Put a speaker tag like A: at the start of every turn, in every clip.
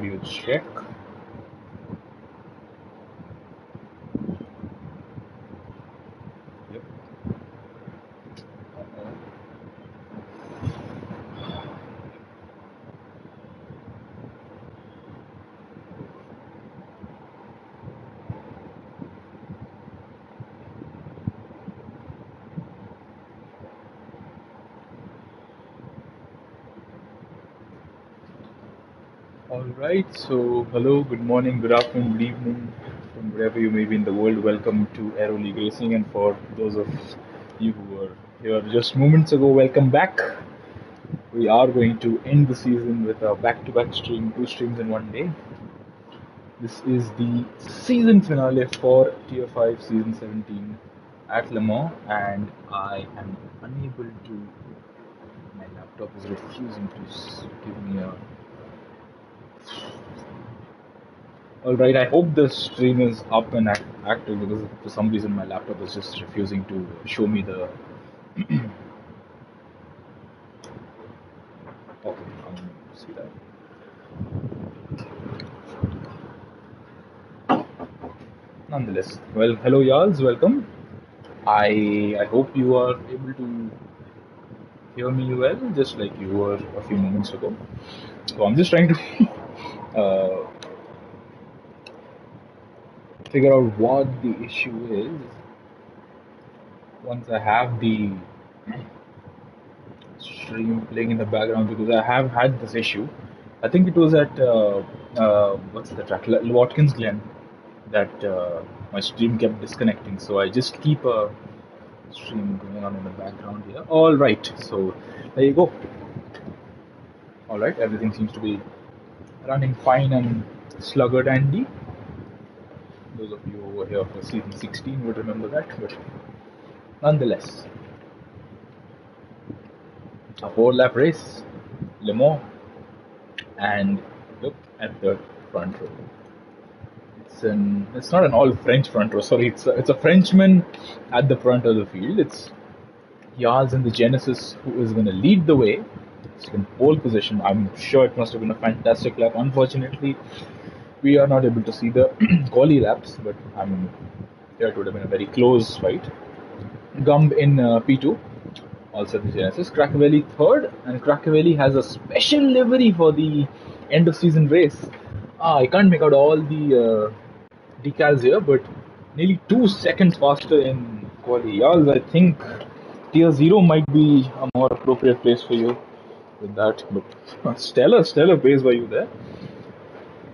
A: Audio check. Yep. All right. So, hello, good morning, good afternoon, good evening, from wherever you may be in the world. Welcome to Aero League Racing, and for those of you who were here just moments ago, welcome back. We are going to end the season with a back-to-back stream, 2 streams in one day. This is the season finale for Tier 5 Season 17 at Le Mans, and I am unable to. My laptop is refusing to give me a. Alright, I hope the stream is up and active because for some reason my laptop is just refusing to show me the. Okay, I'm going to see that. Nonetheless, well, hello, y'alls, welcome. I hope you are able to hear me well, just like you were a few moments ago. So I'm just trying to figure out what the issue is. Once I have the stream playing in the background, because I have had this issue. I think it was at what's the track, Watkins Glen, that my stream kept disconnecting. So I just keep a stream going on in the background here. All right, so there you go. All right, everything seems to be running fine and sluggard Andy. Those of you who were here for season 16 would remember that, but nonetheless, a 4-lap race, Le Mans, and look at the front row. It's not an all French front row. Sorry, it's a Frenchman at the front of the field. It's Yars in the Genesis who is going to lead the way. It's in pole position. I'm sure it must have been a fantastic lap. Unfortunately, we are not able to see the quali laps, but I mean, it would have been a very close fight. Gumb in P2, also the Genesis. Cracavelli third, and Cracavelli has a special livery for the end of season race. I can't make out all the decals here, but nearly 2 seconds faster in quali. Y'all, I think tier 0 might be a more appropriate place for you with that, but stellar pace by you there.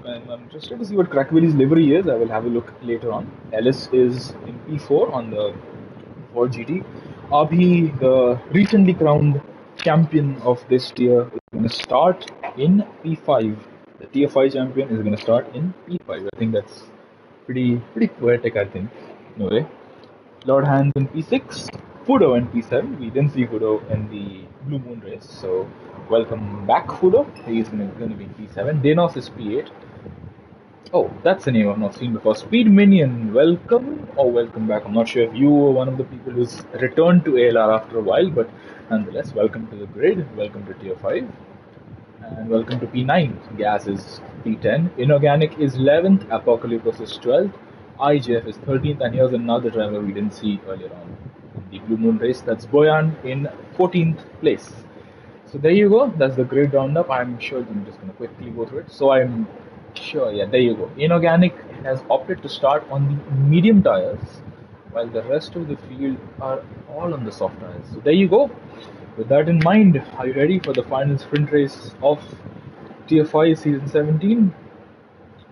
A: And I'm interested to see what Cracavelli's livery is. I will have a look later on. Ellis is in P4 on the Ford GT. Abhi, the recently crowned champion of this tier, is going to start in P5. The tier 5 champion is going to start in P5. I think that's pretty poetic, I think, in a way. Lord Hands in P6, Fudo in P7. We didn't see Fudo in the Blue Moon race, so welcome back, Fudo. He's going to be in P7. Denos is P8. Oh, that's a name I've not seen before. Speed Minion, welcome or welcome back. I'm not sure if you were one of the people who's returned to ALR after a while, but nonetheless, welcome to the grid, welcome to Tier 5, and welcome to P9. Gas is P10, Inorganic is 11th, Apocalypse is 12th, IGF is 13th, and here's another driver we didn't see earlier on in the Blue Moon race. That's Boyan in 14th place. So there you go, that's the grid roundup. I'm sure I'm just going to quickly go through it. So I'm sure, yeah, there you go. Inorganic has opted to start on the medium tires, while the rest of the field are all on the soft tires. So there you go. With that in mind, are you ready for the final sprint race of Tier 5 Season 17?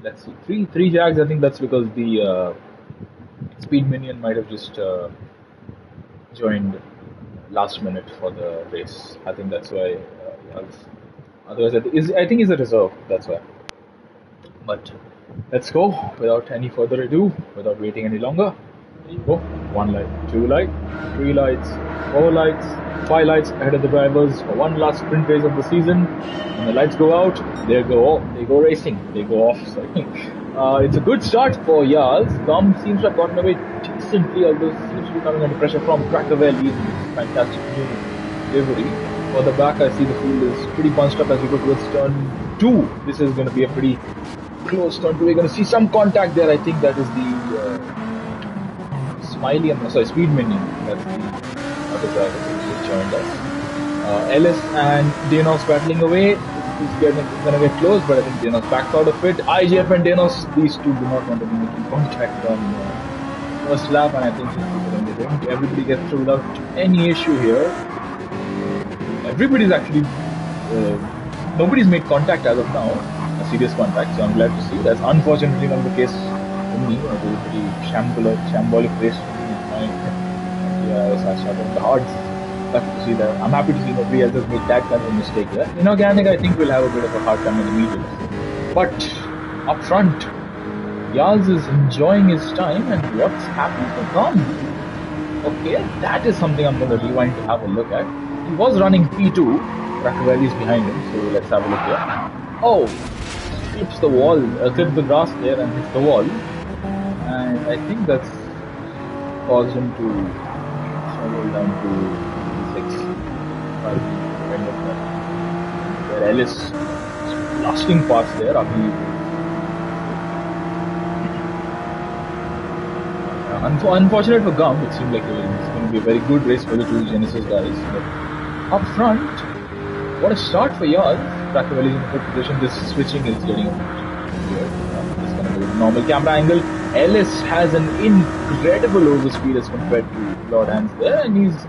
A: Let's see. Three Jags. I think that's because the Speed Minion might have just joined last minute for the race. I think that's why. Otherwise, I think he's a reserve. That's why. But let's go without any further ado, without waiting any longer. There you go. 1 light, 2 light, 3 lights, 4 lights, 5 lights ahead of the drivers for one last sprint race of the season. When the lights go out, they go racing. They go off. Sorry. It's a good start for Yars. Gum seems to have gotten away decently, although seems to be coming under pressure from Cracavelli. Fantastic new livery. For the back, I see the field is pretty bunched up as we go towards turn 2. P2. This is going to be a pretty close turn 2. We're going to see some contact there. I think that is the Speed Minion. That's the other driver who joined us. Ellis and Danos battling away. It's going to get close, but I think Danos backs out of it. IGF and Danos, these two do not want to be making contact on first lap, and I think everybody gets through without any issue here. Everybody's actually nobody's made contact as of now, a serious contact, so I'm glad to see. That's unfortunately not the case for me. It was a pretty shambolic race. I was out of the odds. Lucky to see that. I'm happy to see nobody else has made that kind of mistake there. Inorganic, I think, will have a bit of a hard time in the medium. But up front, Yals is enjoying his time, and what's happened to Gum? Okay, that is something I'm going to rewind to have a look at. He was running P2, Racavelli is behind him, so let's have a look here. Oh, clips the wall, clips the grass there and hits the wall. And I think that's caused him to struggle down to 6, 5, kind of that. Where Ellis is blasting past there, unfortunate for Gump, it seemed like it's going to be a very good race for the two Genesis guys. But up front, what a start for y'all. Racavelli is in a good position. This switching is getting weird. It's going to be a normal camera angle. Ellis has an incredible overspeed as compared to Lord Hans there, and he's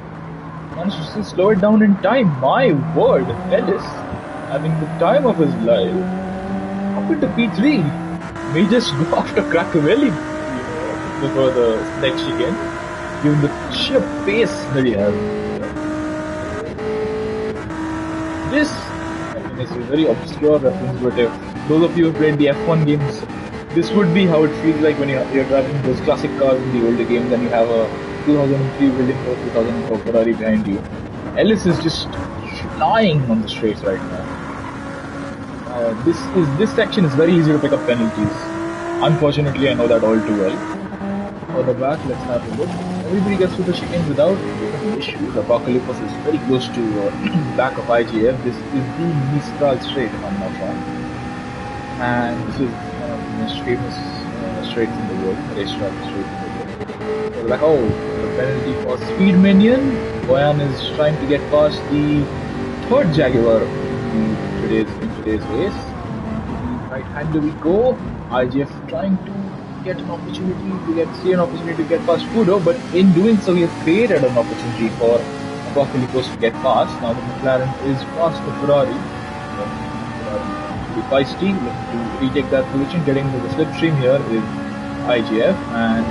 A: managed to slow it down in time. My word, Ellis having the time of his life up into P3. May just go after Racavelli before the next chicane, given the sheer pace that he has. This, I mean, is a very obscure reference, but if those of you who played the F1 games, this would be how it feels like when you're driving those classic cars in the older games and you have a 2003 Williams or 2004 Ferrari behind you. Ellis is just flying on the straights right now. This section is very easy to pick up penalties. Unfortunately, I know that all too well. For the back, let's have a look. Everybody gets through the chicane without any issues. Apocalypse is very close to back of IGF. This is the Mistral straight, if I'm not wrong. And this is one of the most famous straights in the world, racetrack straight in the world. So like, oh, the penalty for Speed Minion. Boyan is trying to get past the third Jaguar in today's race. Right hander we go. IGF trying to get an opportunity to get past Kudo, but in doing so he has created an opportunity for Apocalypse to get past. Now the McLaren is past the Ferrari. The feisty, looking to retake that position. Getting into the slipstream here is IGF, and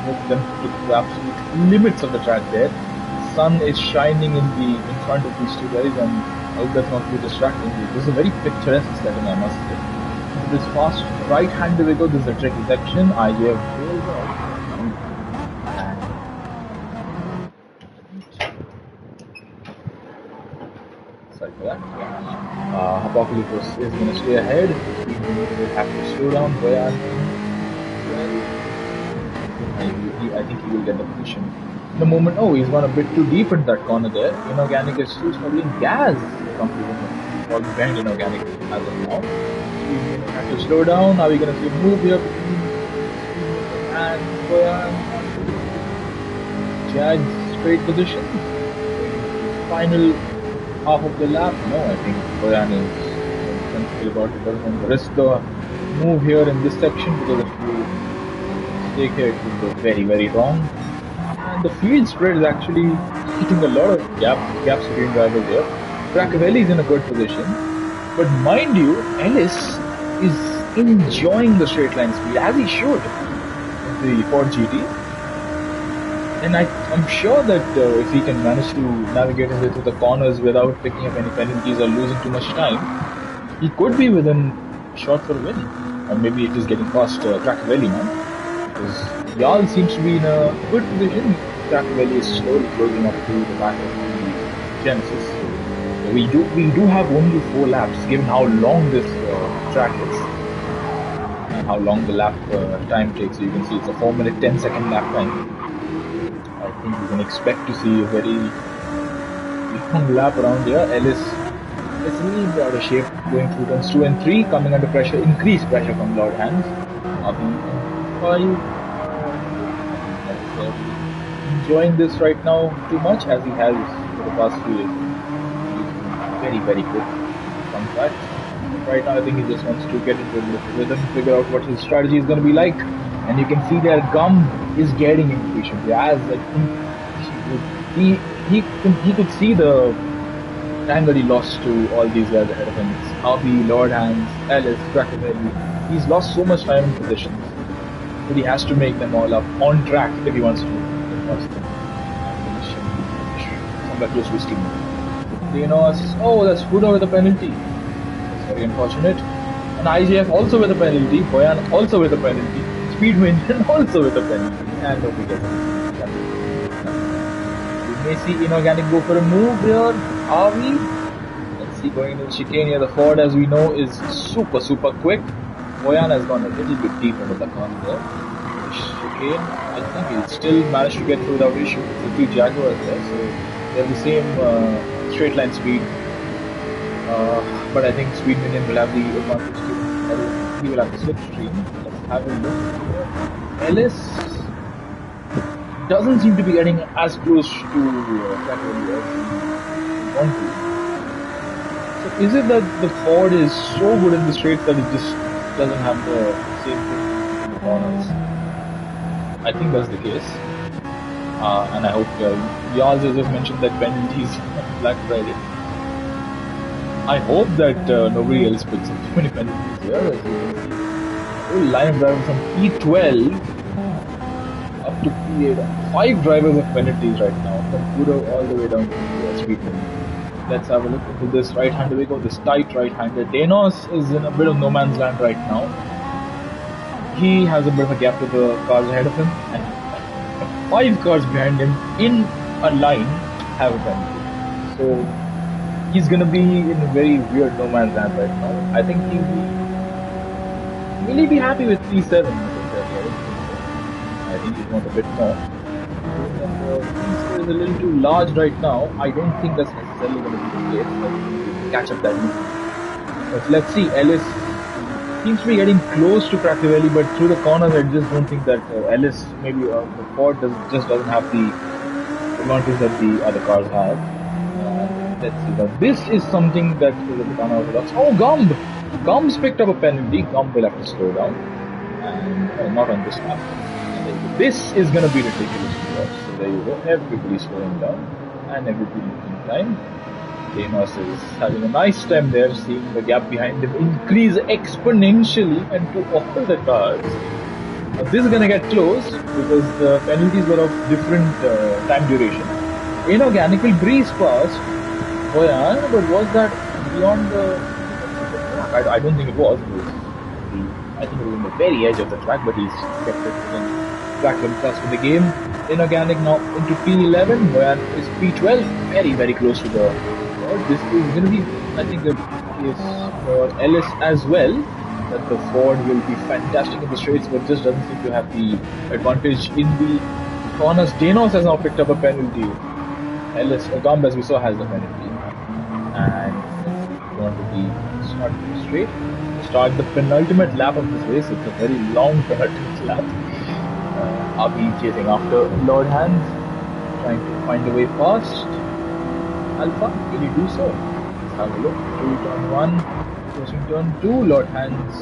A: move them to the absolute limits of the track there. The sun is shining in front of these two guys, and I hope that's not too distracting. This is a very picturesque setting, I must say. This fast right-hander we go. This is a tricky section. IGF goes out. Sorry for that. Apocalypse is going to stay ahead. We have to slow down. Boyan, I think he will get the position. In a moment, oh, he's gone a bit too deep in that corner there. Inorganic is still struggling. Gas falling behind Inorganic as of now. We have to slow down. Are we going to see a move here between and Boyan? Jag straight position. Final half of the lap. No, I think Boyan is sensible about it. Doesn't want to risk the move here in this section, because if you mistake here, it would go very, very wrong. And the field spread is actually eating a lot of gaps between drivers here. Racavelli is in a good position. But mind you, Ellis is enjoying the straight line speed, as he should, in the Ford GT. And I'm sure that if he can manage to navigate through the corners without picking up any penalties or losing too much time, he could be within shot for a win. Or maybe it is getting past Racavelli now. Because Yal seems to be in a good position. Racavelli is slowly closing up to the back of the Genesis. We do have only 4 laps, given how long this track is and how long the lap time takes. So you can see it's a 4-minute 10-second lap time. I think we can expect to see a very long lap around here. Ellis It's a little bit out of shape going through turns 2 and 3, coming under pressure, increased pressure from Lord Hands. Abi in 5. Enjoying this right now too much as he has for the past few years. He's very, very quick. Fun fact. Right now, I think he just wants to get into the rhythm, figure out what his strategy is going to be like. And you can see there, Gum is getting impatient. As I think he could see the time that he lost to all these guys ahead of him. It's Abi, Lord Hands, Ellis, Krakenelli. He's lost so much time in positions, but he has to make them all up on track if he wants to cross them and finish somewhere close to his team. Oh, that's Huda with a penalty. That's very unfortunate. And IGF also with a penalty. Boyan also with a penalty. Speedwind also with a penalty. And nobody gets it. We may see Inorganic go for a move here. Are we? Let's see, going into the chicane here. The Ford, as we know, is super, super quick. Boyan has gone a little bit deep into the corner there. The chicane, I think he'll still manage to get through without issue. The two Jaguars there, so they have the same straight line speed. But I think Speed Minion will have the advantage too. He will have the slipstream. Let's have a look. Ellis doesn't seem to be getting as close to Krakenelli as he wants to. So is it that the Ford is so good in the straights that it just doesn't have the same thing in the corners? I think that's the case. And I hope Yaz has just mentioned that penalties Black Friday. I hope that nobody else picks up too many penalties here. As you can see, the whole line of drivers from P12 up to P8. 5 drivers of penalties right now, from Puro all the way down to Speed. Let's have a look into this right-hander. We go this tight right-hander. Danos is in a bit of no man's land right now. He has a bit of a gap to the cars ahead of him, and 5 cars behind him in a line have a penalty. So he's gonna be in a very weird no man's land right now. I think will he be happy with P7? I think he'd want a bit more. P4 is a little too large right now. I don't think that's necessarily going to be the case. I think he'll catch up that move. But let's see. Ellis seems to be getting close to Krakenelli, but through the corners, I just don't think that Ellis, maybe the Ford just doesn't have the advantage that the other cars have. Let's see. Now this is something that is a bit unorthodox. Oh, Gumb! Gumb's picked up a penalty. Gumb will have to slow down, and not on this lap. This is going to be ridiculous to watch. So there you go. Everybody slowing down and everybody losing time. Danos is having a nice time there, seeing the gap behind him increase exponentially and to all the cars. Now this is going to get close because the penalties were of different time duration. Inorganic will breeze past Boyan, but was that beyond the... I don't think it was. I think it was on the very edge of the track, but he's kept it in track and trust with the game. Inorganic now into P11, Boyan is P12, very, very close to the... This is going to be, I think, a case for Ellis as well, that the Ford will be fantastic in the straights, but just doesn't seem to have the advantage in the corners. Danos has now picked up a penalty. Ellis, Gumb, as we saw, has the penalty. And going to be starting straight. To start the penultimate lap of this race, it's a very long penultimate lap. Abi chasing after Lord Hands, trying to find a way past Alpha. Will he do so? Let's have a look. Through turn 1, crossing turn 2, Lord Hands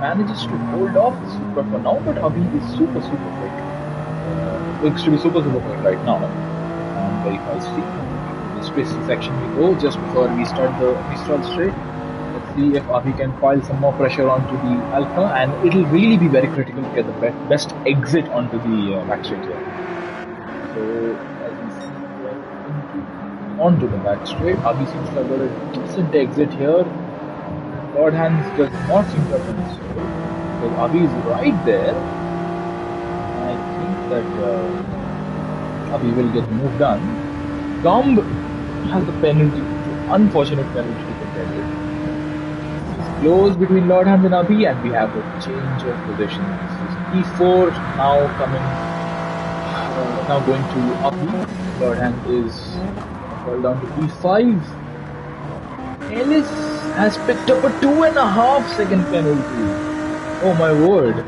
A: manages to hold off the Supra for now, but Abi is super, super quick. Looks to be super, super quick right now. And very feisty. This racing section we go just before we start straight. Let's see if Abi can pile some more pressure onto the Alpha, and it'll really be very critical to get the best exit onto the back straight here. So as we see, onto the back straight, Abi seems to have got a decent exit here. Lord Hands does not seem to have done so, because Abi is right there. I think that Abi will get the move done. Gumb has the penalty, unfortunate penalty to contend with. It's close between Lord Hands and Abi, and we have a change of position. This is P4 now coming, now going to Abi. Lord Hands is fall down to P5. Ellis has picked up a 2.5 second penalty. Oh my word.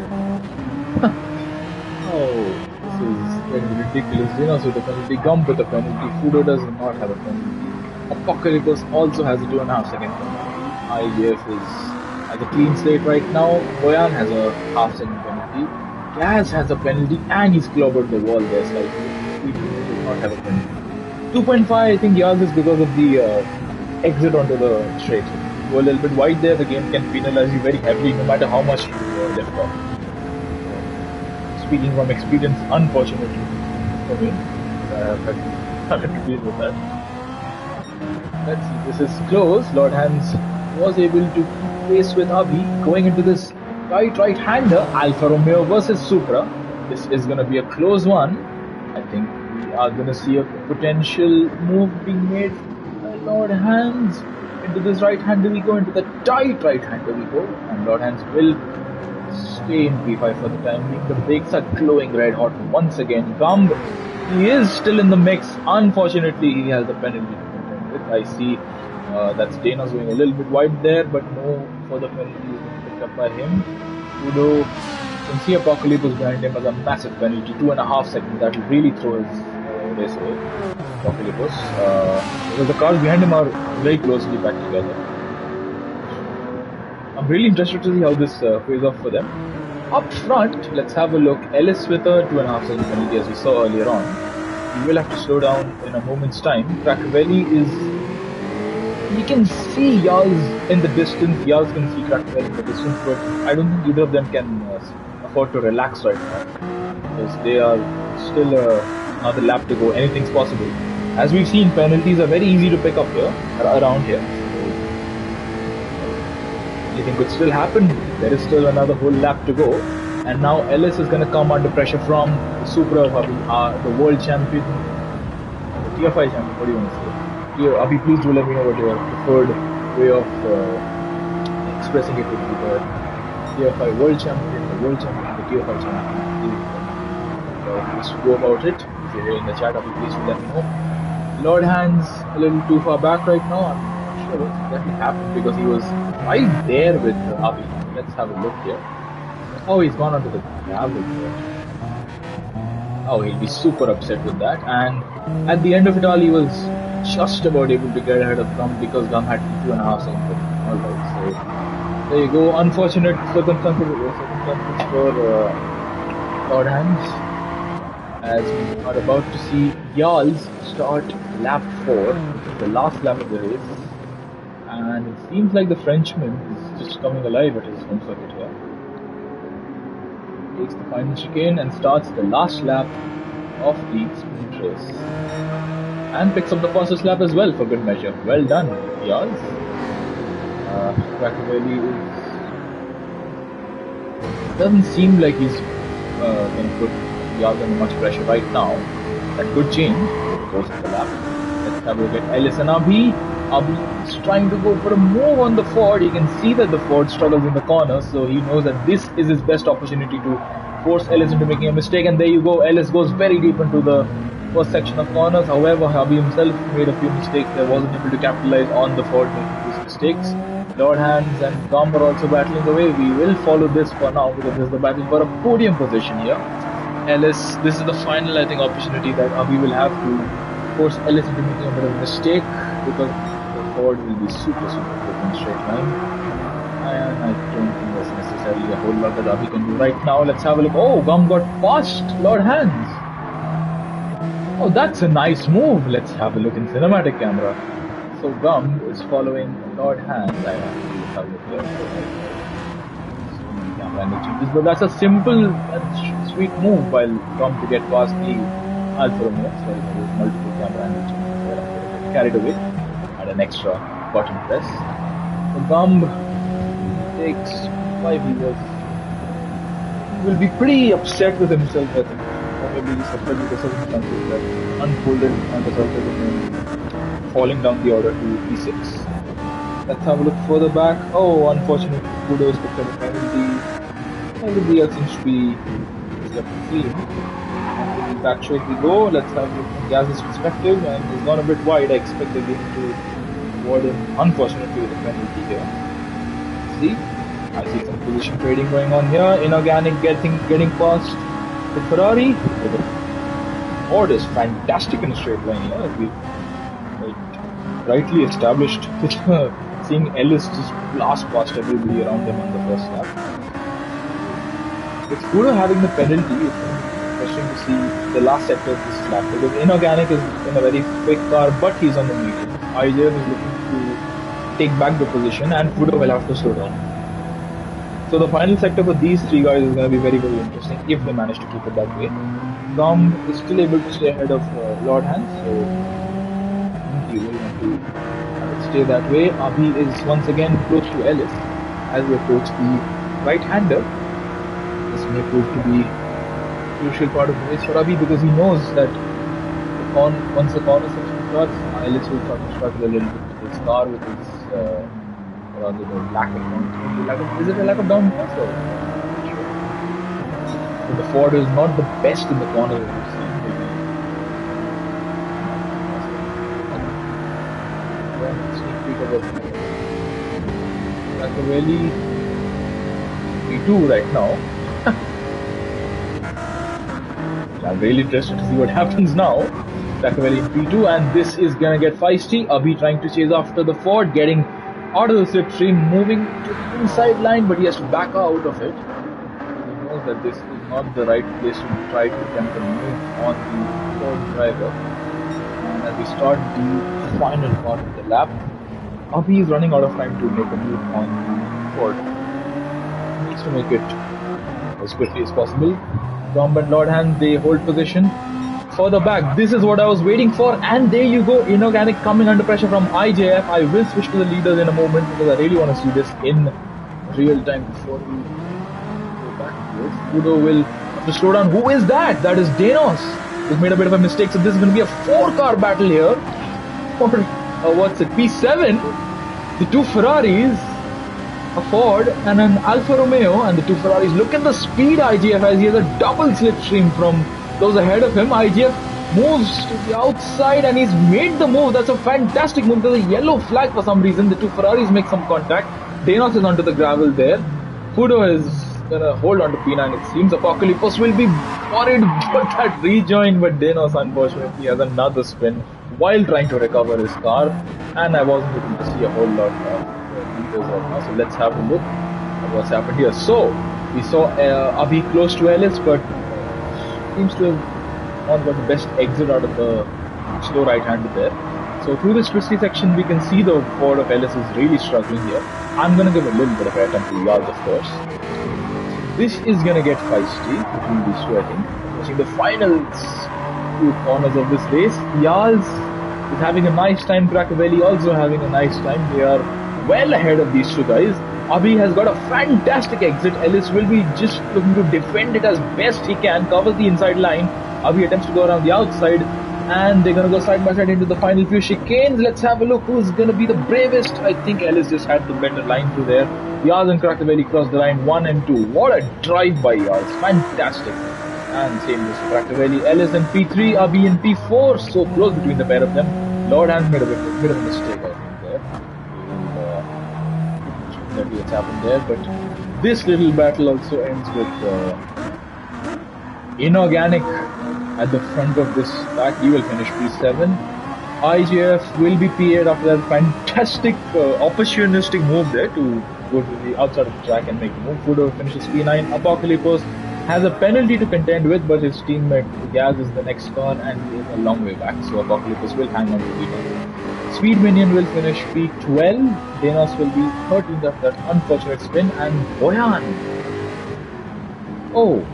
A: Oh, this is getting ridiculous. Dinos with a penalty, Gump with a penalty, Fudo does not have a penalty. Apocalypse also has a 2.5 second penalty. IGF has a clean slate right now. Boyan has a half-second penalty. Gaz has a penalty and he's clobbered the wall there slightly. He does not have a penalty. 2.5, I think Yaz is because of the exit onto the straight. Go a little bit wide there, the game can penalize you very heavily no matter how much you lift off. Speaking from experience, unfortunately for me, I have to deal with that. Let's see, this is close. Lord Hands was able to keep pace with Abhi going into this tight right-hander. Alfa Romeo versus Supra. This is going to be a close one. I think we are going to see a potential move being made by Lord Hands. Into this right-hander we go, into the tight right-hander we go, and Lord Hands will stay in P5 for the time being. The brakes are glowing red hot once again. Gumb, he is still in the mix. Unfortunately, he has the penalty to contend with. I see that's Dana's going a little bit wide there, but no further penalty is being picked up by him. Udo, you can see Apocalypse behind him as a massive penalty, 2.5 seconds. That will really throw his race away. Apocalypse, because the cars behind him are very closely packed together. I'm really interested to see how this plays off for them. Up front, let's have a look. Ellis with a 2.5 second penalty, as we saw earlier on. He will have to slow down in a moment's time. Crackvelli is... You can see Yaz in the distance. Yaz can see Crackvelli in the distance, but I don't think either of them can afford to relax right now, because they are still another lap to go. Anything's possible. As we've seen, penalties are very easy to pick up here, around here. Anything could still happen. There is still another whole lap to go, and now Ellis is going to come under pressure from the Supra of Abhi, the world champion, the Tier 5 champion. What do you want to say? Abhi, please do let me know what your preferred way of expressing it would be. The Tier 5 world champion, the world champion, the Tier 5 champion. Please go about it. If you're here in the chat, Abhi, please do let me know. Lord Hands a little too far back right now. I'm not sure what exactly happened, because he was right there with Abhi. Let's have a look here. Oh, he's gone onto the gravel here. Oh, he'll be super upset with that. And at the end of it all, he was just about able to get ahead of Gum, because Gum had 2.5 seconds. Alright, so there you go. Unfortunate circumstances for Lord Hands, as we are about to see Yals start lap 4, the last lap of the race. And it seems like the Frenchman is just coming alive at his home circuit here. Takes the final chicane and starts the last lap of the sprint race. And picks up the fastest lap as well, for good measure. Well done, Yaz. Crackvelli doesn't seem like he's going to put Yaz under much pressure right now. That could change over the course of the lap. Let's have a look at Ellis and Abhi. Abhi is trying to go for a move on the Ford. You can see that the Ford struggles in the corner, so he knows that this is his best opportunity to force Ellis into making a mistake. And there you go, Ellis goes very deep into the first section of corners. However, Abhi himself made a few mistakes. There wasn't able to capitalize on the Ford making these mistakes. Lord Hands and Gum are also battling away. We will follow this for now, because this is the battle for a podium position here. Ellis, this is the final, I think, opportunity that Abhi will have to force Ellis into making a bit of a mistake, because the Ford will be super quick in straight line. And I don't think there's necessarily a whole lot that Abhi can do right now. Let's have a look. Oh, Gum got past Lord Hands. Oh, that's a nice move. Let's have a look in cinematic camera. So Gum is following Lord Hands. I have a look here. But that's a simple and sweet move while Gum to get past the Alfa Romeo. Sorry, there was multiple camera angles carried away and an extra button press. So Gum takes 5 years. He will be pretty upset with himself, I think. Probably he's upset with the circumstances that unfolded and resulted in him falling down the order to P6. Let's have a look further back. Oh, unfortunately, Kudo is picked up a penalty. Everybody else seems to be left clean. And back shows we go. Let's have a look from Gaz's perspective, and he's gone a bit wide. I expected him to rewarded, unfortunately, with a penalty here. See, I see some position trading going on here. Inorganic getting past the Ferrari. The Ford is fantastic in a straight line here. We rightly established with seeing Ellis just blast past everybody around him on the first lap. With Fudo having the penalty, it's interesting to see the last sector of this lap because Inorganic is in a very quick car, but he's on the medium. IJF is looking to take back the position, and Fudo will have to slow down. So the final sector for these three guys is going to be very, very interesting if they manage to keep it that way. Dom is still able to stay ahead of Lord Hans, so he will want to stay that way. Abhi is once again close to Ellis as we approach the right-hander. This may prove to be a crucial part of the race for Abhi because he knows that once the corner section starts, Ellis will start to struggle a little bit with his car, with his rather the lack of downforce. Is it a lack of downforce or? But the Ford is not the best in the corner that we've seen. That's a really P2 right now. I'm really interested to see what happens now. Machiavelli in P2, and this is gonna get feisty. Abhi trying to chase after the Ford, getting out of the slipstream, moving to the inside line, but he has to back out of it. He knows that this is not the right place to try to attempt a move on the Ford driver. And as we start the final part of the lap, Abhi is running out of time to make a move on the Ford. He needs to make it as quickly as possible. Dom and Lord Hand, they hold position. Further back, this is what I was waiting for, and there you go, Inorganic coming under pressure from IJF. I will switch to the leaders in a moment because I really want to see this in real time before we go back to it. Fudo will have to slow down. Who is that? That is Danos, who's made a bit of a mistake, so this is going to be a 4-car battle here for, what's it, P7, the two Ferraris, a Ford and an Alfa Romeo, and the two Ferraris. Look at the speed IJF has. He has a double slipstream from those ahead of him. IJF moves to the outside and he's made the move. That's a fantastic move. There's a yellow flag for some reason. The two Ferraris make some contact. Danos is onto the gravel there. Fudo is gonna hold on to P9. It seems Apocalypse will be worried about that rejoin, but Danos unfortunately has another spin while trying to recover his car, and I wasn't able to see a whole lot of leaders right now. So let's have a look at what's happened here. So we saw Abhi close to Ellis, but seems to have not got the best exit out of the slow right-hander there. So through this twisty section, we can see the Ford of Ellis is really struggling here. I'm going to give a little bit of airtime to Yaz, of course. This is going to get feisty between these two, I think. Watching the final two corners of this race, Yaz is having a nice time. Krakovelli also having a nice time. They are well ahead of these two guys. Abhi has got a fantastic exit. Ellis will be just looking to defend it as best he can, covers the inside line. Abhi attempts to go around the outside, and they're going to go side by side into the final few chicanes. Let's have a look who's going to be the bravest. I think Ellis just had to bend a line through there. Yaz and Krakovelli cross the line 1 and 2. What a drive by Yaz. Fantastic. And same with Krakovelli. Ellis in P3, Abhi in P4. So close between the pair of them. Lord has made a bit of a mistake, I think, there. Exactly what's happened there, but this little battle also ends with Inorganic at the front of this pack. He will finish P7. IJF will be P8 after that fantastic opportunistic move there to go to the outside of the track and make a move. Fudo finishes P9. Apocalypse has a penalty to contend with, but his teammate Gaz is the next car and he is a long way back, so Apocalypse will hang on to P9. Speed Minion will finish P12, Danos will be 13th after that unfortunate spin, and Boyan. Oh,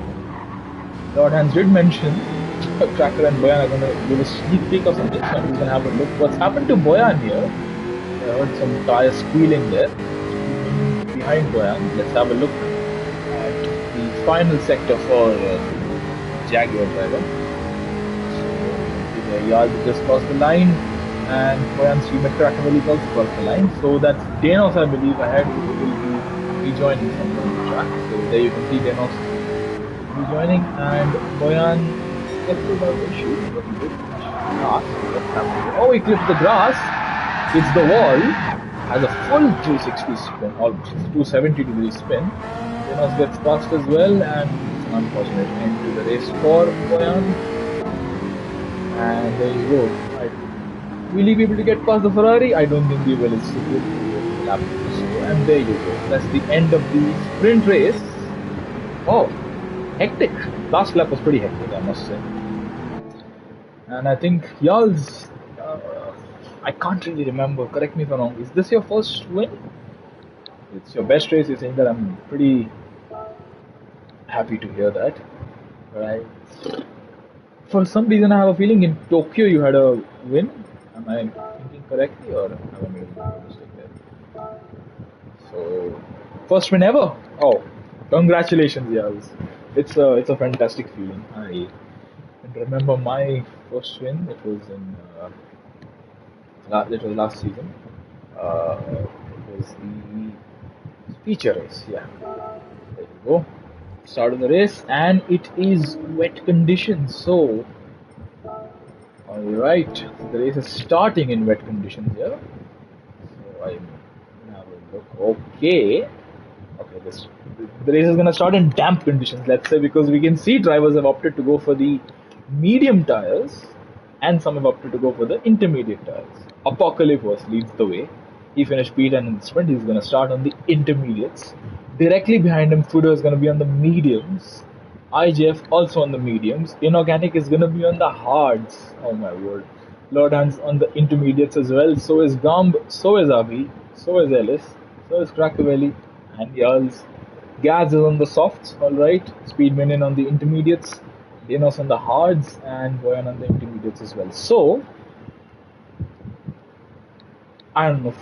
A: Lord Hans did mention Tracker and Boyan are going to give a sneak peek of something, so I'm just going to have a look. What's happened to Boyan here? I heard some tires squealing there behind Boyan. Let's have a look at the final sector for Jaguar driver. So, the Yard just crossed the line, and Boyan's teammate Krakovelli also crossed the line. So that's Danos, I believe, ahead, who will be rejoining from the track. So there you can see Danos rejoining, and Boyan gets to the issue. Oh, he clipped the grass. hits the wall, has a full 360 spin, almost 270-degree spin. Zenos gets past as well, and it's an unfortunate end to the race for Boyan. And there you go. Will he be able to get past the Ferrari? I don't think he will. It's a good lap. And there you go. That's the end of the sprint race. Oh, hectic. Last lap was pretty hectic, I must say. And I think y'all's, I can't really remember, correct me if I'm wrong, is this your first win? It's your best race, you're saying that. I'm pretty happy to hear that. Right. For some reason I have a feeling in Tokyo you had a win. Am I thinking correctly, or have I made a mistake there? So, first win ever! Oh, congratulations, y'all. It's a fantastic feeling. I remember my first win. It was last season. It was the feature race. Yeah, there you go. Start of the race, and it is wet conditions. So, all right, the race is starting in wet conditions here. So I'm gonna have a look. Okay, the race is gonna start in damp conditions. Let's say, because we can see drivers have opted to go for the medium tires, and some have opted to go for the intermediate tires. Apocalypse leads the way. He finished P10 in the sprint. He's gonna start on the intermediates. Directly behind him, Fudo is gonna be on the mediums. IGF also on the mediums. Inorganic is gonna be on the hards. Oh my word. Lord Hans on the intermediates as well. So is Gumb, so is Avi, so is Ellis, so is Crackavelli, and Yals. Gaz is on the softs, alright. Speed Minion on the intermediates. Denos on the hards, and Boyan on the intermediates as well. So, I don't know,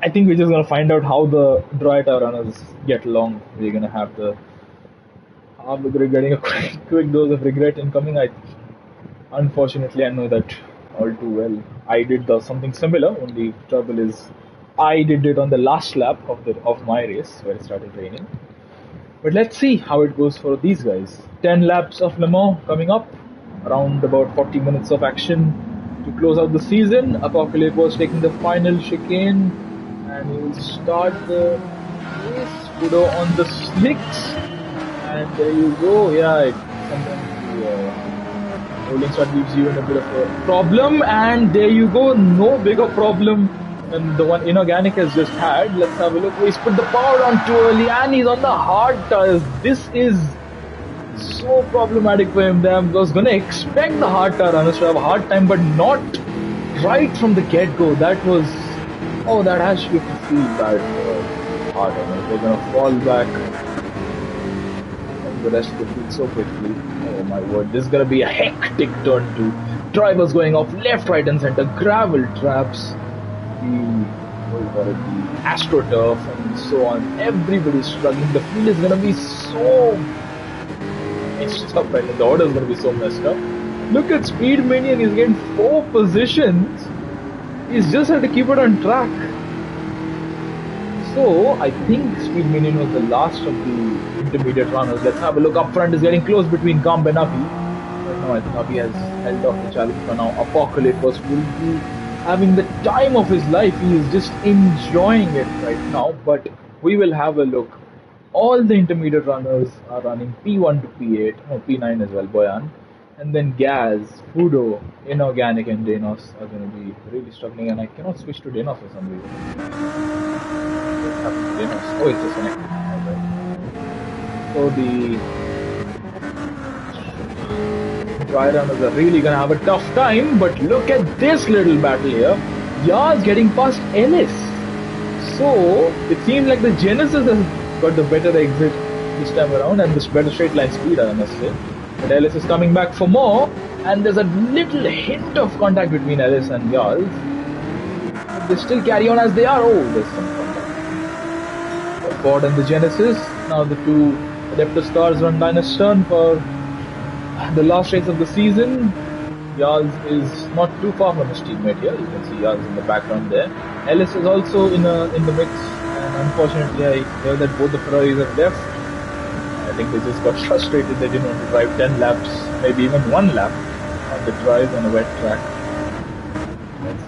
A: I think we're just gonna find out how the dry tire runners get along. We're gonna have getting a quick dose of regret incoming. Unfortunately, I know that all too well. I did something similar. Only trouble is, I did it on the last lap of my race where it started raining. But let's see how it goes for these guys. 10 laps of Le Mans coming up. Around about 40 minutes of action to close out the season. Apocalypse was taking the final chicane, and he will start the race. Kudo on the slicks, and there you go. Yeah, sometimes the rolling start leaves you in a bit of a problem, and there you go. No bigger problem than the one Inorganic has just had. Let's have a look. He's put the power on too early, and he's on the hard tires. This is so problematic for him. I was gonna expect the hard tire runners to have a hard time, but not right from the get-go. That was, that has to feel bad for hard runners. They're gonna fall back from the rest of the field so quickly. Oh my word, this is gonna be a hectic turn too. Drivers going off left, right, and center. Gravel traps, the AstroTurf, and so on. Everybody's struggling. The field is gonna be so messed up, right? The order is going to be so messed up. Look at Speed Minion, he's getting 4 positions. He's just had to keep it on track. So, I think Speed Minion was the last of the intermediate runners. Let's have a look. Up front is getting close between Gumb and Avi. But no, I think Avi has held off the challenge for now. Apocalypse will be having the time of his life. He is just enjoying it right now. But we will have a look. All the intermediate runners are running P1 to P8, P9 as well, Boyan. And then Gaz, Fudo, Inorganic, and Denos are going to be really struggling. And I cannot switch to Denos for some reason. What's happened to Denos? Oh, it's disconnected. Alright. So the dry runners are really going to have a tough time. But look at this little battle here. Yaz getting past Ellis. So it seems like the Genesis has got the better exit this time around, and this better straight line speed, I must say. But Ellis is coming back for more, and there's a little hint of contact between Ellis and Yals. But they still carry on as they are. Oh, there's some contact. The Ford and the Genesis. Now the two Adeptus cars run down a stern for the last race of the season. Yals is not too far from his teammate here. You can see Yals in the background there. Ellis is also in the mix. Unfortunately, I hear that both the Ferraris have left. I think they just got frustrated. They didn't want to drive 10 laps, maybe even 1 lap on the drive on a wet track.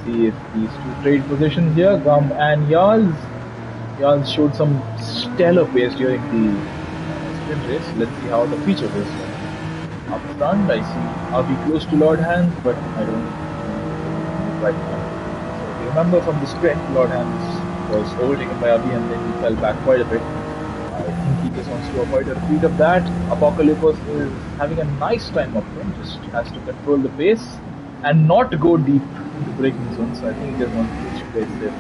A: see if these two trade positions here, Gum and Yals. Yals showed some stellar pace during the sprint race. Let's see how the feature goes. Up front, I see Abi close to Lord Hans, but I don't know right now. So if you remember from the sprint, Lord Hans was overtaken by Abi and then he fell back quite a bit. I think he just wants to avoid a repeat of that. Apocalypse is having a nice time up front, just has to control the pace and not go deep into braking zone. So I think he just wants to reach place there.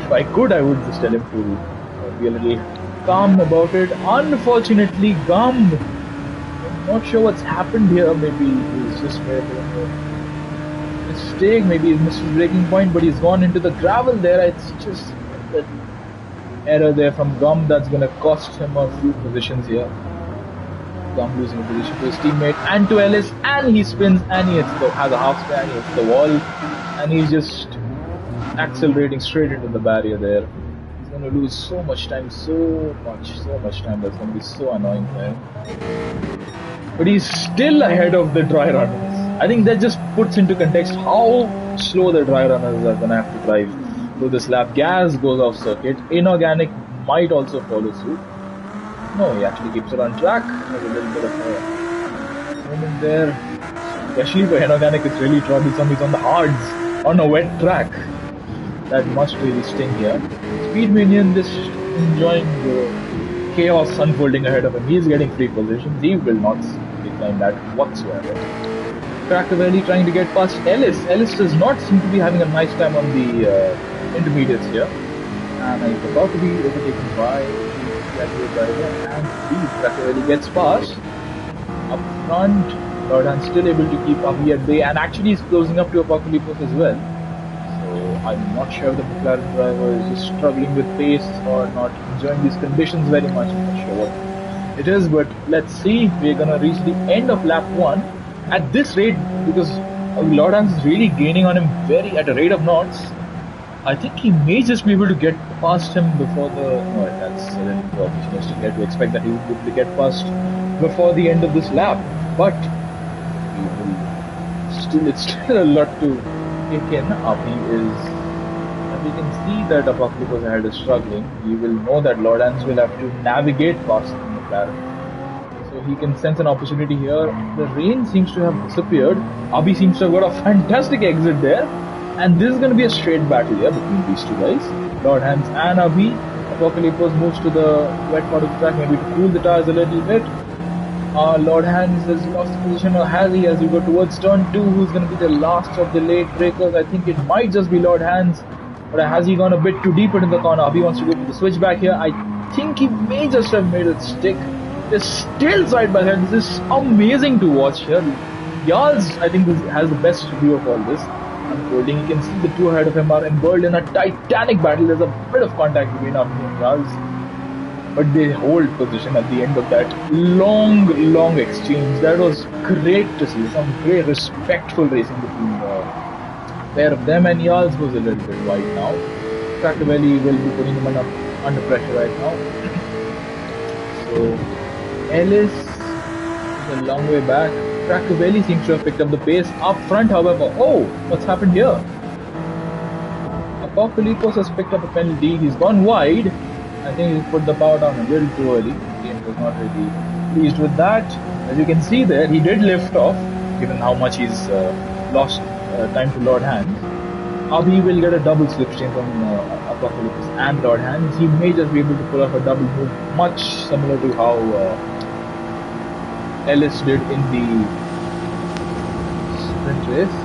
A: If I could, I would just tell him to be a little calm about it. Unfortunately, Gum, I'm not sure what's happened here. Maybe he's just made a mistake. Maybe he's missed his braking point, but he's gone into the gravel there. It's just that error there from Gum that's going to cost him a few positions here. Gum losing a position to his teammate and to Ellis, and he spins and he has a half spin and he hits the wall, and he's just accelerating straight into the barrier there. He's going to lose so much time, so much time. That's going to be so annoying for him. But he's still ahead of the dry runners. I think that just puts into context how slow the dry runners are going to have to drive through this lap. Gas goes off circuit. Inorganic might also follow suit. No, he actually keeps it on track. There's a little bit of a moment there. Especially for Inorganic, it's really troublesome. He's on the hards, on a wet track. That must really sting here. Speed Minion just enjoying the chaos unfolding ahead of him. He's getting free positions. He will not decline that whatsoever. Cracavelli trying to get past Ellis. Ellis does not seem to be having a nice time on the intermediates here. And he's about to be overtaken by the driver. And Cracavelli gets past. Up front, Lord Hans still able to keep Avi at bay, and actually is closing up to Apocalypse as well. I'm not sure if the McLaren driver is just struggling with pace or not enjoying these conditions very much. I'm not sure what it is, but let's see. We're gonna reach the end of lap 1 at this rate, because Lord Hans is really gaining on him at a rate of knots. I think he may just be able to get past him before the... No, that's a little opportunistic to expect that he would be able to get past before the end of this lap, but it's still a lot to kick in. We can see that Apocalypse ahead is struggling. He will know that Lord Hans will have to navigate past the McLaren. So he can sense an opportunity here. The rain seems to have disappeared. Abi seems to have got a fantastic exit there. And this is going to be a straight battle here between these two guys. Lord Hans and Abi. Apocalypse moves to the wet part of the track, maybe to cool the tires a little bit. Lord Hans has lost the position, or has he, as we go towards turn 2, who's going to be the last of the late breakers? I think it might just be Lord Hans. But has he gone a bit too deep into the corner? Abi wants to go for the switchback here. I think he may just have made it stick. They're still side by side. This is amazing to watch here. Yals, I think, has the best view of all this unfolding. You can see the two ahead of him are embroiled in a titanic battle. There's a bit of contact between Abi and Yals, but they hold position at the end of that long exchange. That was great to see. Some great respectful racing between pair of them, and Yals goes a little bit wide now. Cracavelli will be putting him under pressure right now. So Ellis is a long way back. Cracavelli seems to have picked up the pace up front, however. Oh, what's happened here? Apocalypse has picked up a penalty. He's gone wide. I think he's put the power down a little too early. The game was not really pleased with that. As you can see there, he did lift off, given how much he's lost time to Lord Hans. Abi will get a double slipstream from Apocalypse and Lord Hans. He may just be able to pull off a double move, much similar to how Ellis did in the sprint race.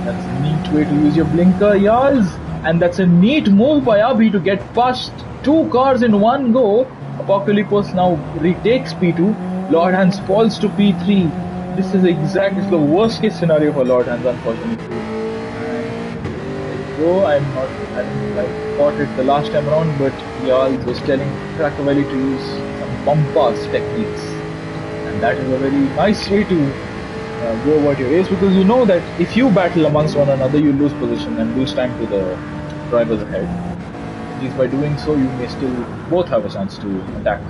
A: That's a neat way to use your blinker, Yals. And that's a neat move by Abi to get past two cars in one go. Apocalypse now retakes P2. Lord Hans falls to P3. This is exactly the worst case scenario for Lord Hans, unfortunately. So I didn't caught it the last time around, but Yals was telling Cracavelli to use some bump-pass techniques, and that is a very nice way to go about your race, because you know that if you battle amongst one another, you lose position and lose time to the drivers ahead. At least by doing so, you may still both have a chance to attack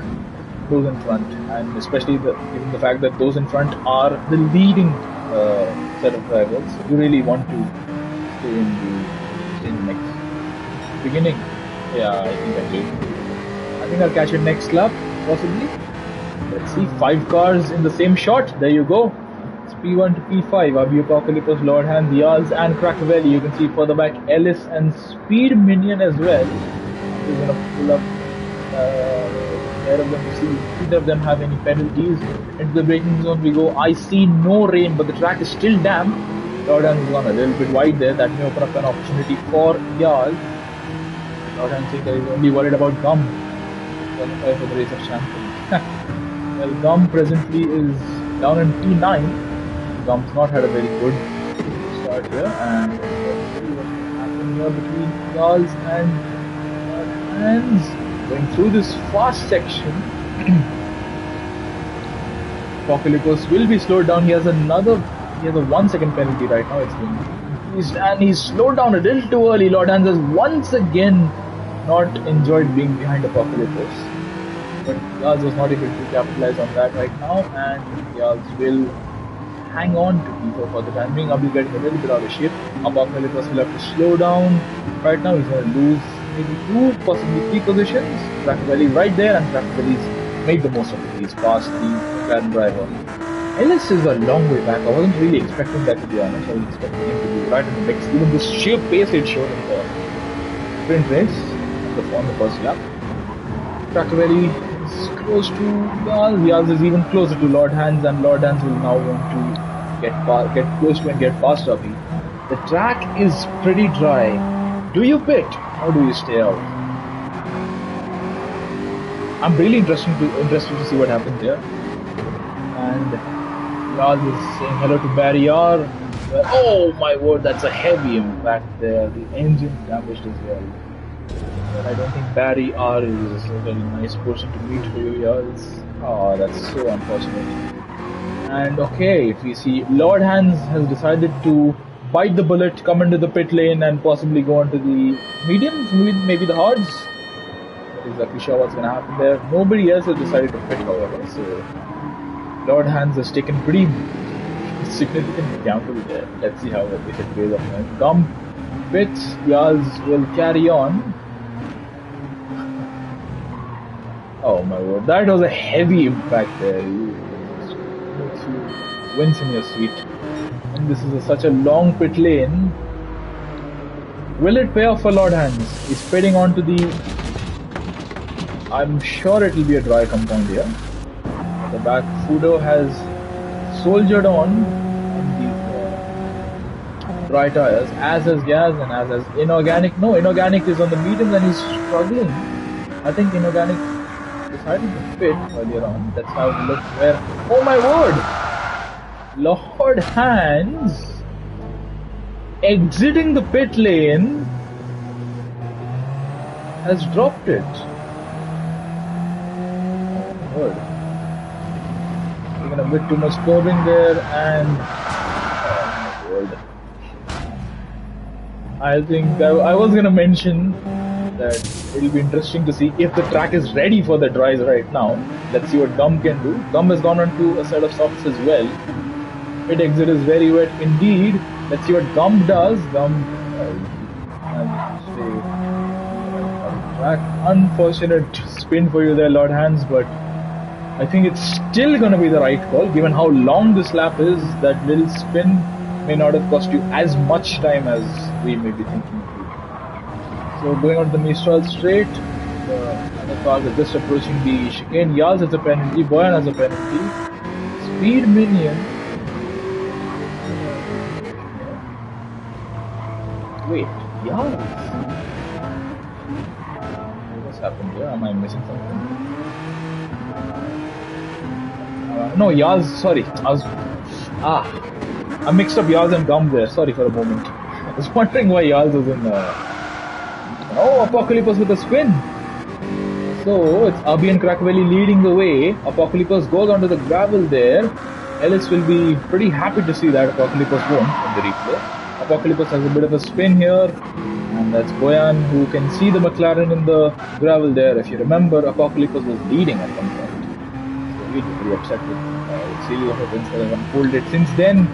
A: those in front, and especially given the fact that those in front are the leading set of drivers. You really want to stay in the next beginning. Yeah, I think I did. I think I'll catch it next lap, possibly. Let's see, 5 cars in the same shot. There you go. It's P1 to P5. Abi Apocalypse, Lord Hand, Diaz, and Crackvelli. You can see further back Ellis and Speed Minion as well. We're gonna pull up pair of them to see if either of them have any penalties. Into the braking zone we go. I see no rain, but the track is still damp. Lord Hand has gone a little bit wide there. That may open up an opportunity for Yal. Lord Hand saying that he's only worried about Gum. Qualify for the race of champions. Well, Gum presently is down in P9. Gum's not had a very good start here, and let's see what's happening here between Yals and Hands. Going through this fast section. Apocalypse will be slowed down. He has a 1 second penalty right now. It's been increased, and he's slowed down a little too early. Lord Hans has once again not enjoyed being behind Apocalypse, but Yals was not able to capitalize on that right now, and Yals will hang on to P4 for the time being. Abhi getting a little bit out of shape. Apocalypse will have to slow down. Right now he's going to lose maybe 2, possibly 3 positions. Crackvelli right there, and Crackvelli's made the most of it. He's past the McLaren driver. Ellis is a long way back. I wasn't really expecting that, to be honest. I was expecting him to be right in the mix. Even the sheer pace it showed in the sprint race on the first lap. Crackvelli is close to Yals. Yals is even closer to Lord Hands, and Lord Hands will now want to get close to and get past Abhi. The track is pretty dry. Do you pit or do you stay out? I'm really interested to see what happens here. And Yals is saying hello to Barrier. Oh my word, that's a heavy impact there. The engine damaged as well. But I don't think Barry R is a very nice person to meet for you, Yals. Oh, that's so unfortunate. And okay, if we see Lord Hands has decided to bite the bullet, come into the pit lane, and possibly go into the mediums, maybe the hards. Not exactly sure what's going to happen there. Nobody else has decided to pit, however. So Lord Hands has taken pretty significant gamble there. Let's see how it plays off. Come pits, Yals will carry on. Oh my word, that was a heavy impact there. Makes you wince in your seat. And this is such a long pit lane. Will it pay off for Lord Hands? He's pitting onto the... I'm sure it will be a dry compound here. At the back, Fudo has soldiered on these dry tires, as has Gaz and as has Inorganic. No, Inorganic is on the mediums and he's struggling. I think Inorganic decided to pit earlier on. That's how it looks where... Oh my word! Lord Hands exiting the pit lane has dropped it. Oh my word. Taking a bit too much curving there, and oh my word. I think I was gonna mention that it'll be interesting to see if the track is ready for the dries right now. Let's see what Gum can do. Gum has gone onto a set of softs as well. Pit exit is very wet indeed. Let's see what Gum does. Gum track. Unfortunate spin for you there, Lord Hands, but I think it's still going to be the right call given how long this lap is. That little spin may not have cost you as much time as we may be thinking. So going on to the Mistral straight, the other cars are just approaching the chicane. Yals has a penalty, Boyan has a penalty. Speed Minion. Wait, Yals? What's happened here? Am I missing something? No, Yals, sorry. I mixed up Yals and Gum there. Sorry for a moment. I was wondering why Yals was in... Oh, Apocalypse with a spin. So, it's Abhi and Crackvelli leading the way. Apocalypse goes onto the gravel there. Ellis will be pretty happy to see that Apocalypse won in the replay. Apocalypse has a bit of a spin here. And that's Boyan who can see the McLaren in the gravel there. If you remember, Apocalypse was leading at one point. So he'll be pretty upset with series of events that have unfolded since then.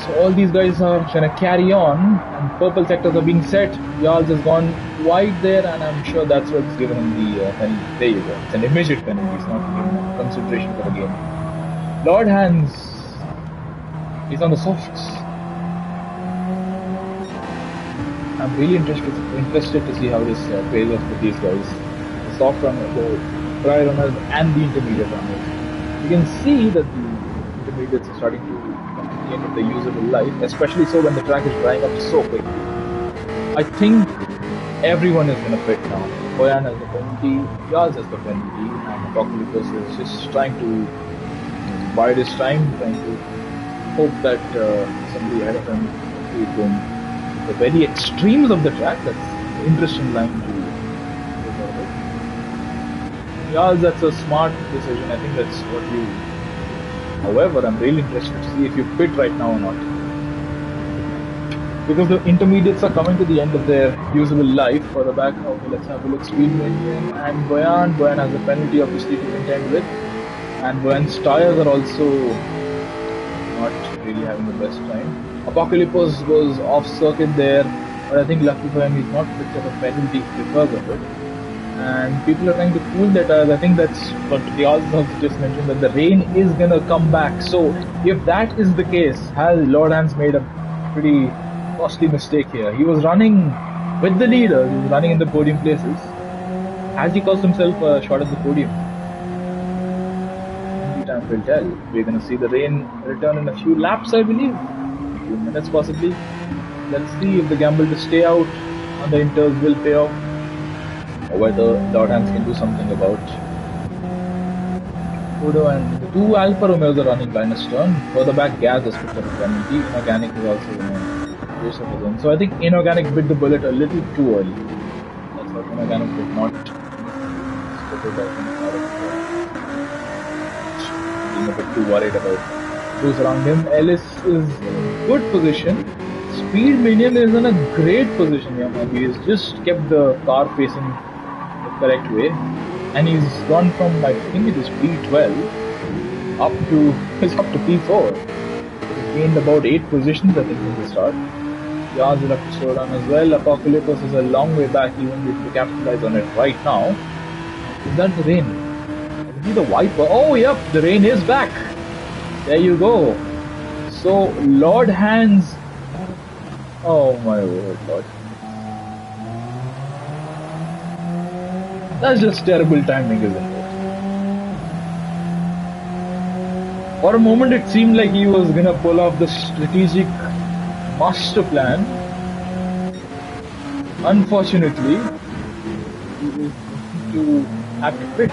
A: So all these guys are gonna carry on, and purple sectors are being set. Jarls has gone wide there, and I'm sure that's what's given him the penalty. There you go. It's an immediate penalty. It's not even consideration for the game. Lord Hans is on the softs. I'm really interested to see how this pays off with these guys. The soft runners, the dry runners, and the intermediate runners. You can see that the intermediates are starting to come to the end of their usable life, especially so when the track is drying up so quickly. I think everyone is going to pit now. Boyan has the penalty, Jarls has the penalty, and Apocalypse is just trying to bide his time, trying to hope that somebody ahead of him is going the very extremes of the track. That's an interesting line to look at. Jarls, that's a smart decision. I think that's what you. However, I'm really interested to see if you pit right now or not. Because the intermediates are coming to the end of their usable life for the back. Okay, let's have a look. Speed Minion and Boyan. Boyan has a penalty obviously to contend with. And Boyan's tires are also not really having the best time. Apocalypse was off circuit there, but I think lucky for him he's not picked up a penalty because of it. And people are trying to cool their tires. I think that's what the also just mentioned, that the rain is gonna come back. So if that is the case, has Lord Hans made a pretty costly mistake here. He was running with the leader, he was running in the podium places. Has he cost himself a shot at the podium? Only time will tell. We're gonna see the rain return in a few laps, I believe. A few minutes possibly. Let's see if the gamble to stay out on the inters will pay off, or whether Lord Hans can do something about. Udo and the two Alfa Romeos are running Linus turn. Further back, Gaz has picked up a penalty. Inorganic is also in a race of his own. So I think Inorganic bit the bullet a little too early. That's what Inorganic did not being a bit too worried about those around him. Ellis is in a good position. Speed Minion is in a great position here. He has just kept the car facing the correct way, and he's gone from, I think it is P12 up to P4. He's gained about 8 positions I think in the start. Jarls will have to slow down as well. Apocalypse is a long way back, he won't be able to capitalize on it right now. Is that the rain? Is the wiper? Oh yep, the rain is back. There you go. So Lord Hans. Oh my word, Lord. That's just terrible timing, isn't it? For a moment it seemed like he was gonna pull off the strategic master plan. Unfortunately, he is going to have to pit.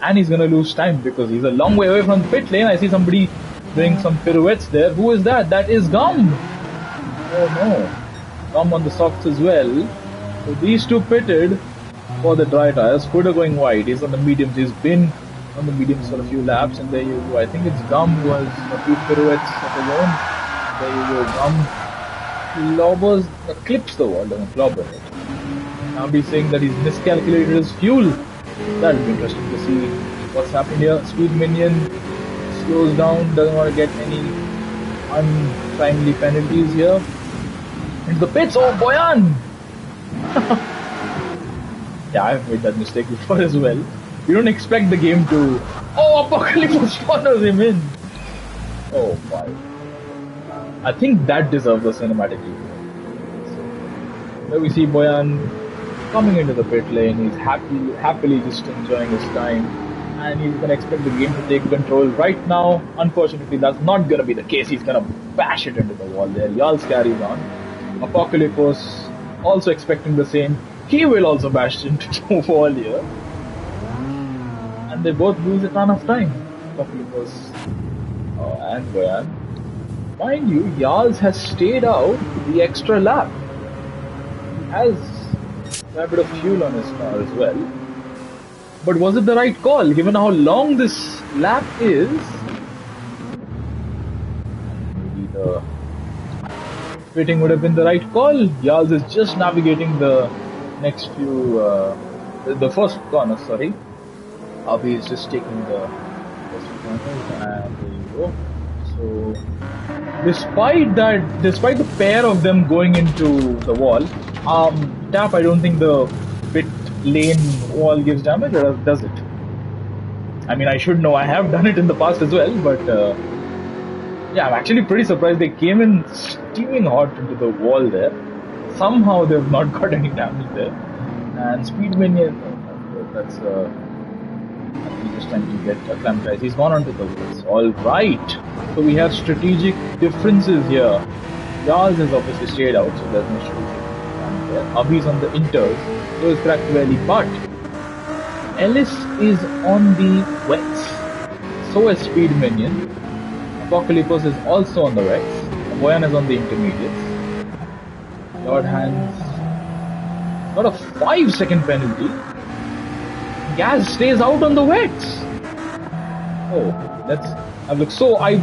A: And he's gonna lose time because he's a long way away from the pit lane. I see somebody doing some pirouettes there. Who is that? That is Gum! Oh no. Gum on the softs as well. So these two pitted for the dry tires. Footer going wide. He's on the mediums. He's been on the mediums for a few laps, and there you go. I think it's Gum who has a few pirouettes of his own. There you go. Gum clips the wall, doesn't clobber it. Now he's saying that he's miscalculated his fuel. That'll be interesting to see what's happened here. Speed Minion slows down, doesn't want to get any untimely penalties here. Into the pits. Oh, Boyan! Yeah, I've made that mistake before as well. You don't expect the game to. Oh, Apocalypse corners him in. Oh my. I think that deserves a cinematic review. So, there we see Boyan coming into the pit lane. He's happily just enjoying his time, and he's gonna expect the game to take control right now. Unfortunately, that's not gonna be the case. He's gonna bash it into the wall there. Jarls carries on. Apocalypse also expecting the same. He will also bash into the wall here, and they both lose a ton of time. Apocalypse and Boyan. Mind you, Jarls has stayed out the extra lap. He has a bit of fuel on his car as well. But was it the right call, given how long this lap is? Maybe the pitting would have been the right call. Jarls is just navigating the next few, the first corner, sorry. Abhi is just taking the first few corners, and there you go. So, despite the pair of them going into the wall, tap, I don't think the pit lane wall gives damage, or does it? I mean, I should know. I have done it in the past as well, but yeah, I'm actually pretty surprised they came in steaming hot into the wall there. Somehow they've not got any damage there. And Speed Minion, that's he's just trying to get acclimatized. He's gone onto the woods. Alright, so we have strategic differences here. Jarls has obviously stayed out, so there's no strategic there. Abhi's on the inters, so is Cracked Valley, but Ellis is on the wets. So is Speed Minion. Apocalypse is also on the wets. Boyan is on the intermediates. Lord Hands got a 5-second penalty. Gaz stays out on the wets. Oh, let's have a look. So I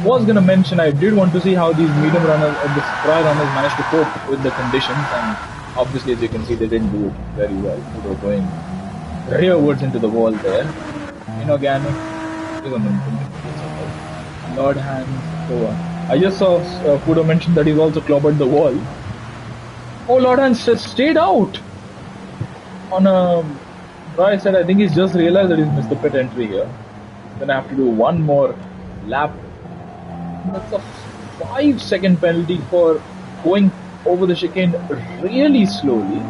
A: was gonna mention, I did want to see how these medium runners or the spry runners managed to cope with the conditions, and obviously as you can see they didn't do it very well. They were going rearwards into the wall there. Inorganic is on the Lord Hands. So I just saw Fudo mention that he's also clobbered the wall. Oh, Lord Hands just stayed out on a dry set. I think he's just realized that he's missed the pit entry here. He's gonna have to do one more lap. That's a 5-second penalty for going over the chicane really slowly.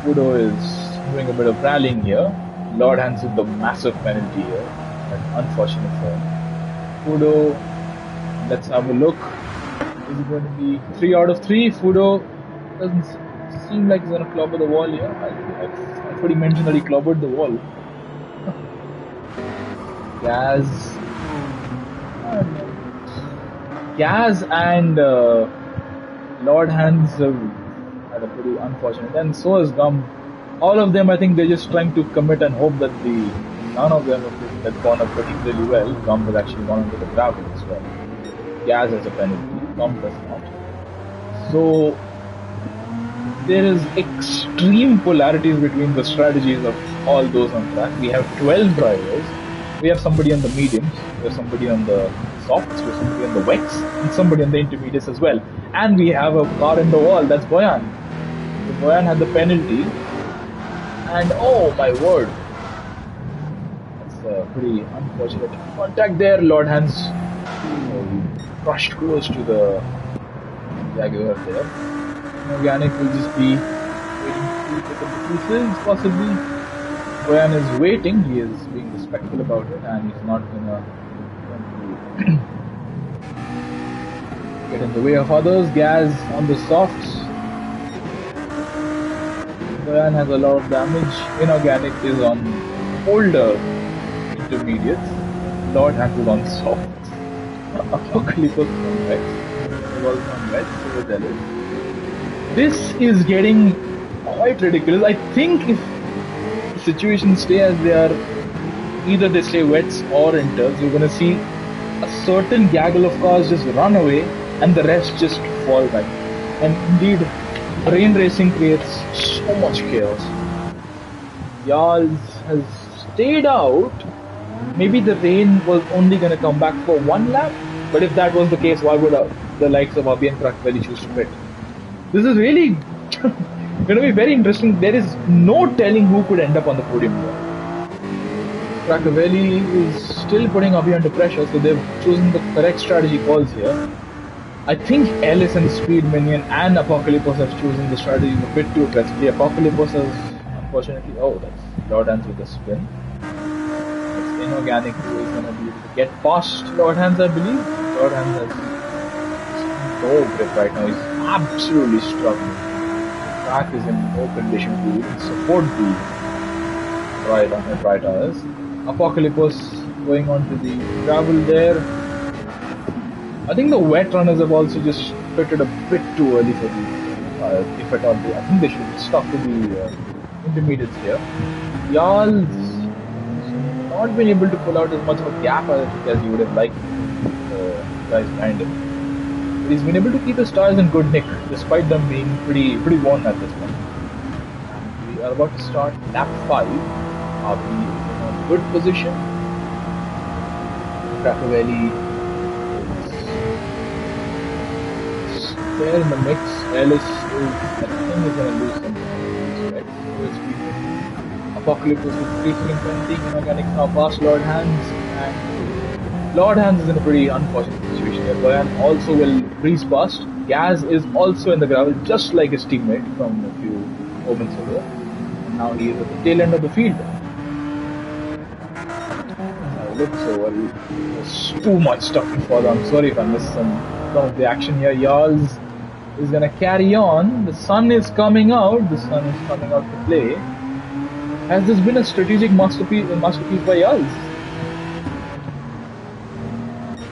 A: Fudo is doing a bit of rallying here. Lord Hands with the massive penalty here. An unfortunate for Fudo. Let's have a look. Is it going to be 3 out of 3? Fudo doesn't seem like he's going to clobber the wall here. I thought he mentioned that he clobbered the wall. Gaz and Lord Hands had a pretty unfortunate, and so has Gum. All of them, I think they're just trying to commit and hope that none of them have gone up particularly well. Gum has actually gone into the gravel as well. Gaz has a penalty, Gum does not. So there is extreme polarities between the strategies of all those on track. We have 12 drivers. We have somebody on the mediums, we have somebody on the softs, we have somebody on the wets, and somebody on the intermediates as well. And we have a car in the wall, that's Boyan. So Boyan had the penalty. And oh my word, that's a pretty unfortunate contact there. Lord Hands crushed close to the Jaguar there. Organic will just be waiting to pick up the pieces, possibly. Boyan is waiting, he is being respectful about it, and he's not gonna get in the way of others. Gaz on the softs. Boyan has a lot of damage. Inorganic is on older intermediates. Lord Hands is on softs. Apocalypse on wets. Was on wets, so was Ellis. This is getting quite ridiculous. I think if the situations stay as they are, either they stay wets or inters, you're gonna see a certain gaggle of cars just run away and the rest just fall back. And indeed, rain racing creates so much chaos. Jarls has stayed out. Maybe the rain was only gonna come back for one lap, but if that was the case, why would the likes of Abhi and Cracked Valley choose to pit? This is really going to be very interesting. There is no telling who could end up on the podium here. Cracked Valley is still putting Abhi under pressure, so they've chosen the correct strategy calls here. I think Ellis and Speed Minion and Apocalypse have chosen the strategy a bit too aggressively. Apocalypse has, unfortunately, oh, that's Lord Hands with a spin. It's Inorganic who is going to be able to get past Lord Hands, I believe. Lord Hands has no grip right now. He's absolutely struggling. Track is in no condition to even support the right tires. Apocalypse going on to the gravel there. I think the wet runners have also just pitted a bit too early for the if at all. I think they should have stuck to the intermediates here. Jarl's not been able to pull out as much of a gap as he would have liked guys behind him. But he's been able to keep his tires in good nick, despite them being pretty worn at this point. And we are about to start lap 5. Are we in a good position? Valley is there in the mix. Ellis is, I think, is going to lose something. Right? Apocalypse was 320, Inorganic now past Lord Hands, and Lord Hands is in a pretty unfortunate situation here. Boyan also will breeze past. Gaz is also in the gravel, just like his teammate from a few moments ago. And now he is at the tail end of the field. Look, so there's too much stuff to follow. I'm sorry if I missed some of the action here. Jarls is gonna carry on. The sun is coming out. The sun is coming out to play. Has this been a strategic masterpiece by Jarls?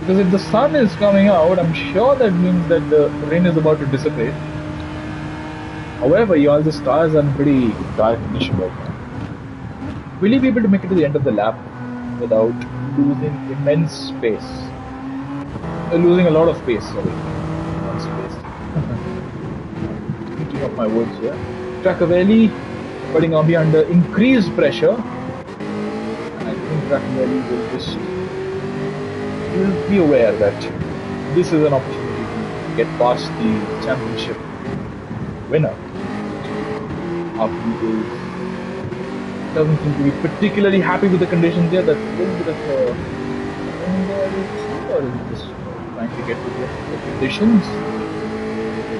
A: Because if the sun is coming out, I'm sure that means that the rain is about to dissipate. However, Jarls' tires are in pretty dire condition right now. Will he be able to make it to the end of the lap without losing immense space? Losing a lot of space, sorry. Not space. Picking up my words here. Tracavelli putting Abhi under increased pressure. And I think Tracavelli will be aware that this is an opportunity to get past the championship winner. Abhi doesn't seem to be particularly happy with the conditions here. That's a little bit of a or is it just trying to get to the conditions?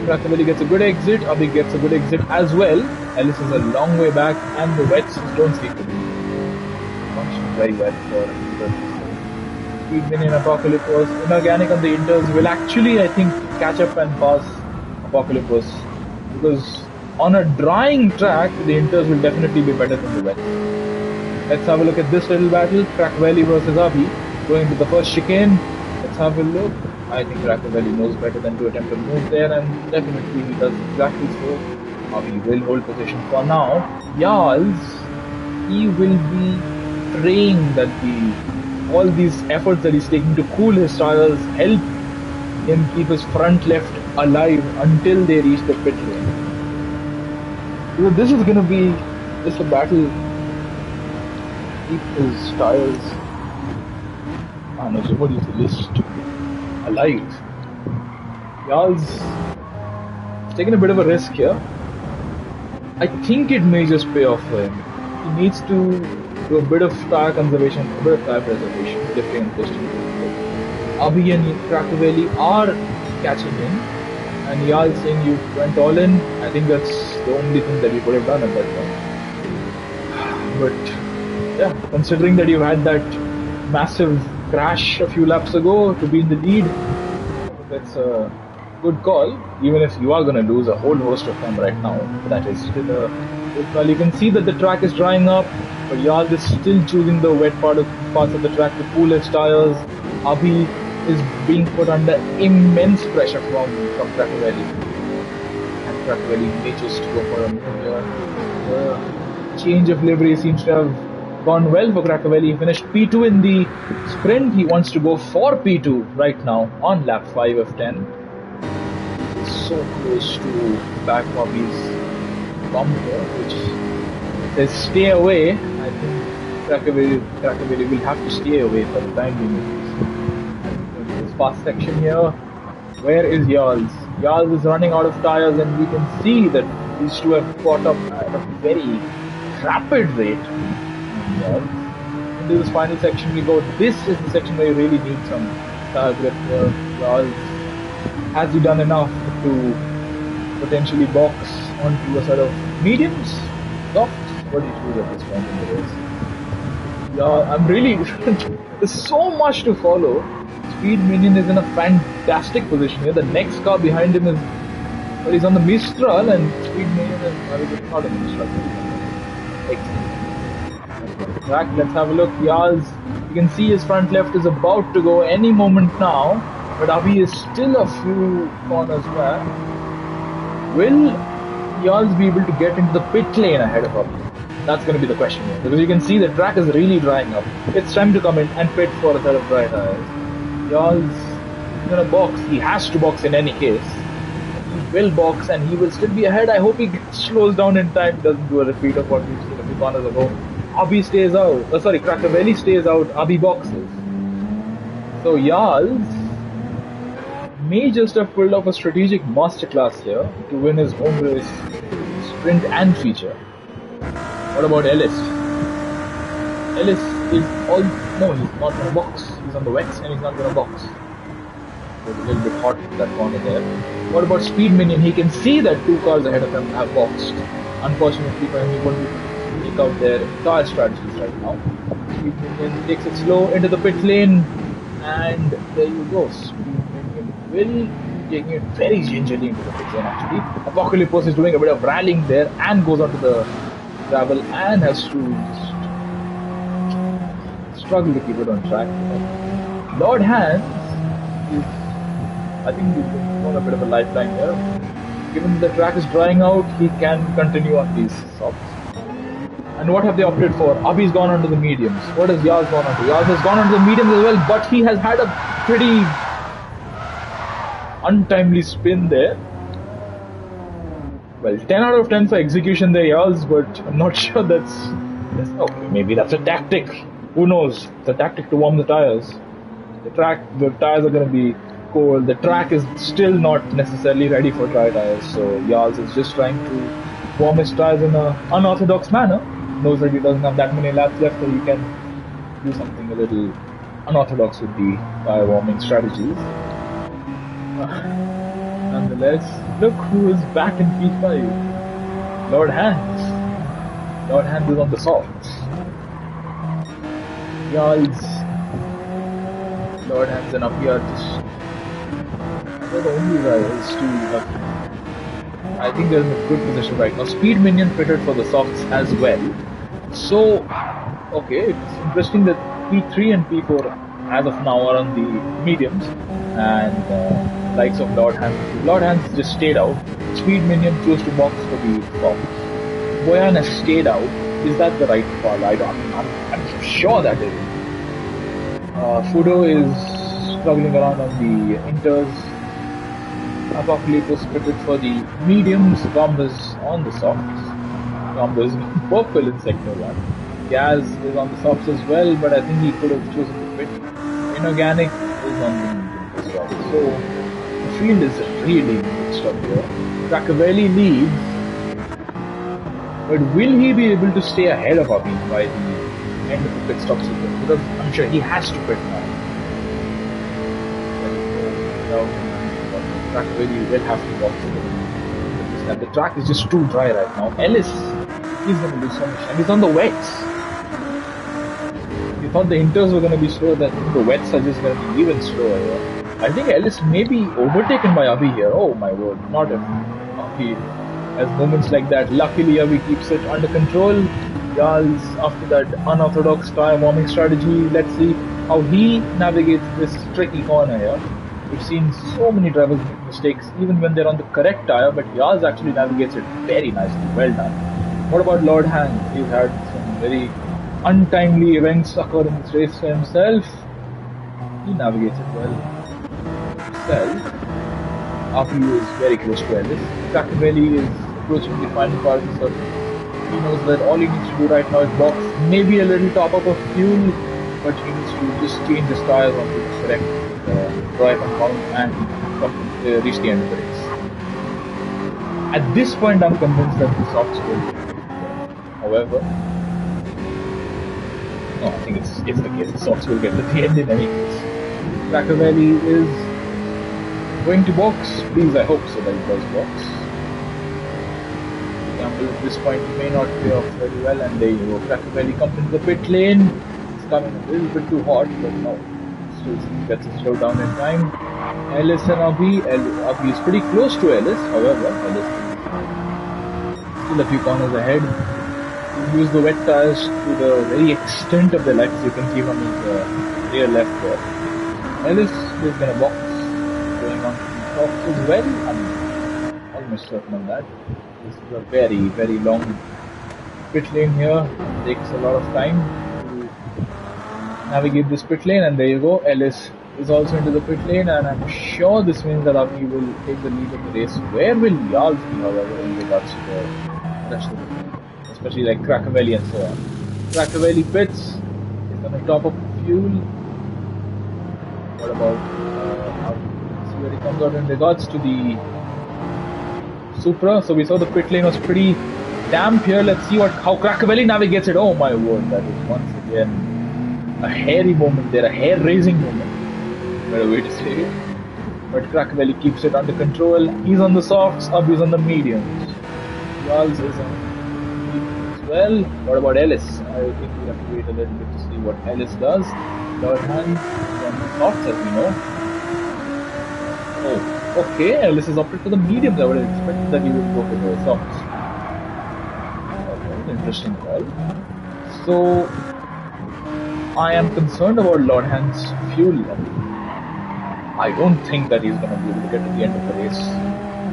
A: Tracavelli gets a good exit, Abhi gets a good exit as well. Ellis is a long way back, and the wets don't seem to be functioning very well for Speed Minion Apocalypse. Inorganic on the inters will actually, I think, catch up and pass Apocalypse, because on a drying track, the inters will definitely be better than the wet. Let's have a look at this little battle. Tracavelli versus Abhi. Going to the first chicane. Let's have a look. I think Tracavelli knows better than to attempt a move there, and definitely he does exactly so. Abhi will hold position for now. Jarls, he will be praying that all these efforts that he's taking to cool his tires help him keep his front left alive until they reach the pit lane. This is going to be just a battle. Keep his tires, no, so what is the list? Alive. Jarls taking a bit of a risk here. I think it may just pay off for him. He needs to do a bit of tire conservation, a bit of tire preservation, lifting and twisting. Abhi and Tracavelli are catching in. And Jarls saying you went all in. I think that's the only thing that you could have done at that point. But yeah, considering that you had that massive crash a few laps ago to be in the lead, that's a good call. Even if you are going to lose a whole host of them right now, that is still a good call. You can see that the track is drying up, but Jarls is still choosing the wet parts of the track to cool his tires. Abhi is being put under immense pressure from Tracavelli, and Tracavelli may just go for a move here. The change of livery seems to have gone well for Tracavelli. He finished P2 in the sprint. He wants to go for P2 right now on lap 5 of 10. He's so close to back Abhi's bump here, which says stay away. I think Tracavelli will have to stay away for the time being. Fast section here. Where is Jarls? Jarls is running out of tires, and we can see that these two have caught up at a very rapid rate. Into this final section we go. This is the section where you really need some tire grip. Jarls, has he done enough to potentially box onto a set of mediums? Softs? What do you choose at this point in the race? Yeah, I'm really... there's so much to follow. Speed Minion is in a fantastic position here. The next car behind him is, well, he's on the Mistral, and Speed Minion is not on the Mistral. Excellent. Track, let's have a look. Jarls, you can see his front left is about to go any moment now, but Abhi is still a few corners back. Will Jarls be able to get into the pit lane ahead of Abhi? That's going to be the question here, because you can see the track is really drying up. It's time to come in and pit for a set of dry tires. Jarls is going to box. He has to box in any case. He will box and he will still be ahead. I hope he slows down in time, doesn't do a repeat of what we've seen a few corners ago. Abhi stays out. Tracavelli stays out. Abhi boxes. So Yals may just have pulled off a strategic masterclass here to win his home race, sprint and feature. What about Ellis? Ellis is all... No, he's not going to box. He's on the wets and he's not going to box. It's a little bit hot in that corner there. What about Speed Minion? He can see that two cars ahead of him have boxed. Unfortunately for him, he won't be able to take out their entire strategies right now. Speed Minion takes it slow into the pit lane. And there you go. Speed Minion will be taking it very gingerly into the pit lane actually. Apocalypse is doing a bit of rallying there and goes onto the gravel and has to struggle to keep it on track. Lord Hans is, I think he's on a bit of a lifeline here. Given the track is drying out, he can continue on these softs. And what have they opted for? Abhi's gone onto the mediums. What has Yaz gone onto? Yaz has gone onto the mediums as well, but he has had a pretty untimely spin there. Well, 10 out of 10 for execution there, Yaz, but I'm not sure that's... Okay, maybe that's a tactic. Who knows? It's a tactic to warm the tires. The tires are going to be cold. The track is still not necessarily ready for dry tires, so Yaz is just trying to warm his tires in an unorthodox manner. Knows that he doesn't have that many laps left, so he can do something a little unorthodox with the tire warming strategies. Nonetheless, look who is back in P5. Lord Hans. Lord Hans is on the softs. Yaz. Lord Hans and Abhi are just... They're the only drivers to... I think they're in a good position right now. Speed Minion fitted for the softs as well. So, okay, it's interesting that P3 and P4 as of now are on the mediums, and likes of Lord Hans. Lord Hans just stayed out. Speed Minion chose to box for the softs. Boyan has stayed out. Is that the right call? I'm sure that is. Fudo is struggling around on the inters. Apocalypse fitted for the mediums. Gombas on the softs. Gombas purple in sector 1. Gaz is on the softs as well, but I think he could have chosen to pit. Inorganic is on the mediums as well. So the field is really mixed up here. Rakavelli leads, but will he be able to stay ahead of Abhi by the end of the pit stop sequence? Because I'm sure he has to pit now. Rakavelli will have to walk through. The track is just too dry right now. Ellis, he's going to lose so much time. He's on the wets. You thought the inters were going to be slow, that the wets are just going to be even slower here. I think Ellis may be overtaken by Abhi here. Oh my word, not if Abhi has moments like that. Luckily, Abhi keeps it under control. Yals, after that unorthodox tire warming strategy, let's see how he navigates this tricky corner here. We've seen so many drivers make mistakes even when they're on the correct tire, but Yaz actually navigates it very nicely. Well done. What about Lord Hans? He's had some very untimely events occur in this race for himself. He navigates it well himself. Abhi is very close to Ellis. Rakavelli is approaching the final part of the circuit. He knows that all he needs to do right now is box maybe a little top up of fuel, but he needs to just change his tires onto the correct drive and mount and reach the end of the race. At this point, I'm convinced that the softs will. However, no, I think it's the case. The softs will get to the end in any case. Rakavelli is going to box. Please, I hope so that he does box. At this point, he may not pay off very well, and there you go. Rakavelli comes into the pit lane. It's coming a little bit too hot, but no. Still gets a slow down in time. Ellis and Abhi. Abhi is pretty close to Ellis, however, Ellis is still a few corners ahead. He used the wet tires to the very extent of their life, as you can see from his rear left there. Ellis is going to box, going on to the top as well. I'm almost certain of that. This is a very, very long pit lane here. It takes a lot of time navigate this pit lane, and there you go. Ellis is also into the pit lane, and I'm sure this means that Abhi will take the lead of the race. Where will Yals be, however, in regards to the rest of the team, especially like Rakavelli and so on? Rakavelli pits, he's going to top up fuel. What about let's see where he comes out in regards to the Supra. So we saw the pit lane was pretty damp here. Let's see how Cracavelli navigates it. Oh my word, that is once again a hairy moment there, a hair-raising moment. Better way to say it. But Cracavelli keeps it under control. He's on the softs, Abhi's on the mediums. Charles is on mediums as well. What about Ellis? I think we have to wait a little bit to see what Ellis does. Third hand is on the softs, as we know. Oh, okay. Ellis is opted for the mediums. I would have expected that he would go for the softs. Okay, interesting call. So, I am concerned about Lord Hand's fuel level. I don't think that he's going to be able to get to the end of the race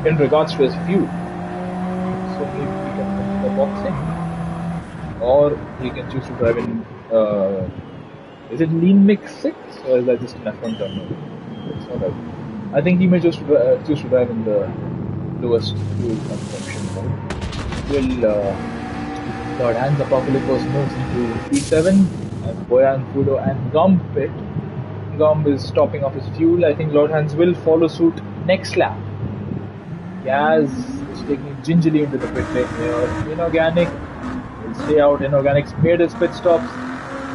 A: in regards to his fuel. So maybe he can consider boxing, or he can choose to drive in. Is it lean mix 6 or is that just an F1 terminal? It's not right. I think he may just choose to drive in the lowest fuel consumption mode. Will Lord Hand's Apocalypse moves into P7 as Boyan, Fudo, and Gump pit. Gump is topping off his fuel. I think Lord Hands will follow suit next lap. Gaz is taking it gingerly into the pit lane here. Inorganic will stay out. Inorganic's made his pit stops.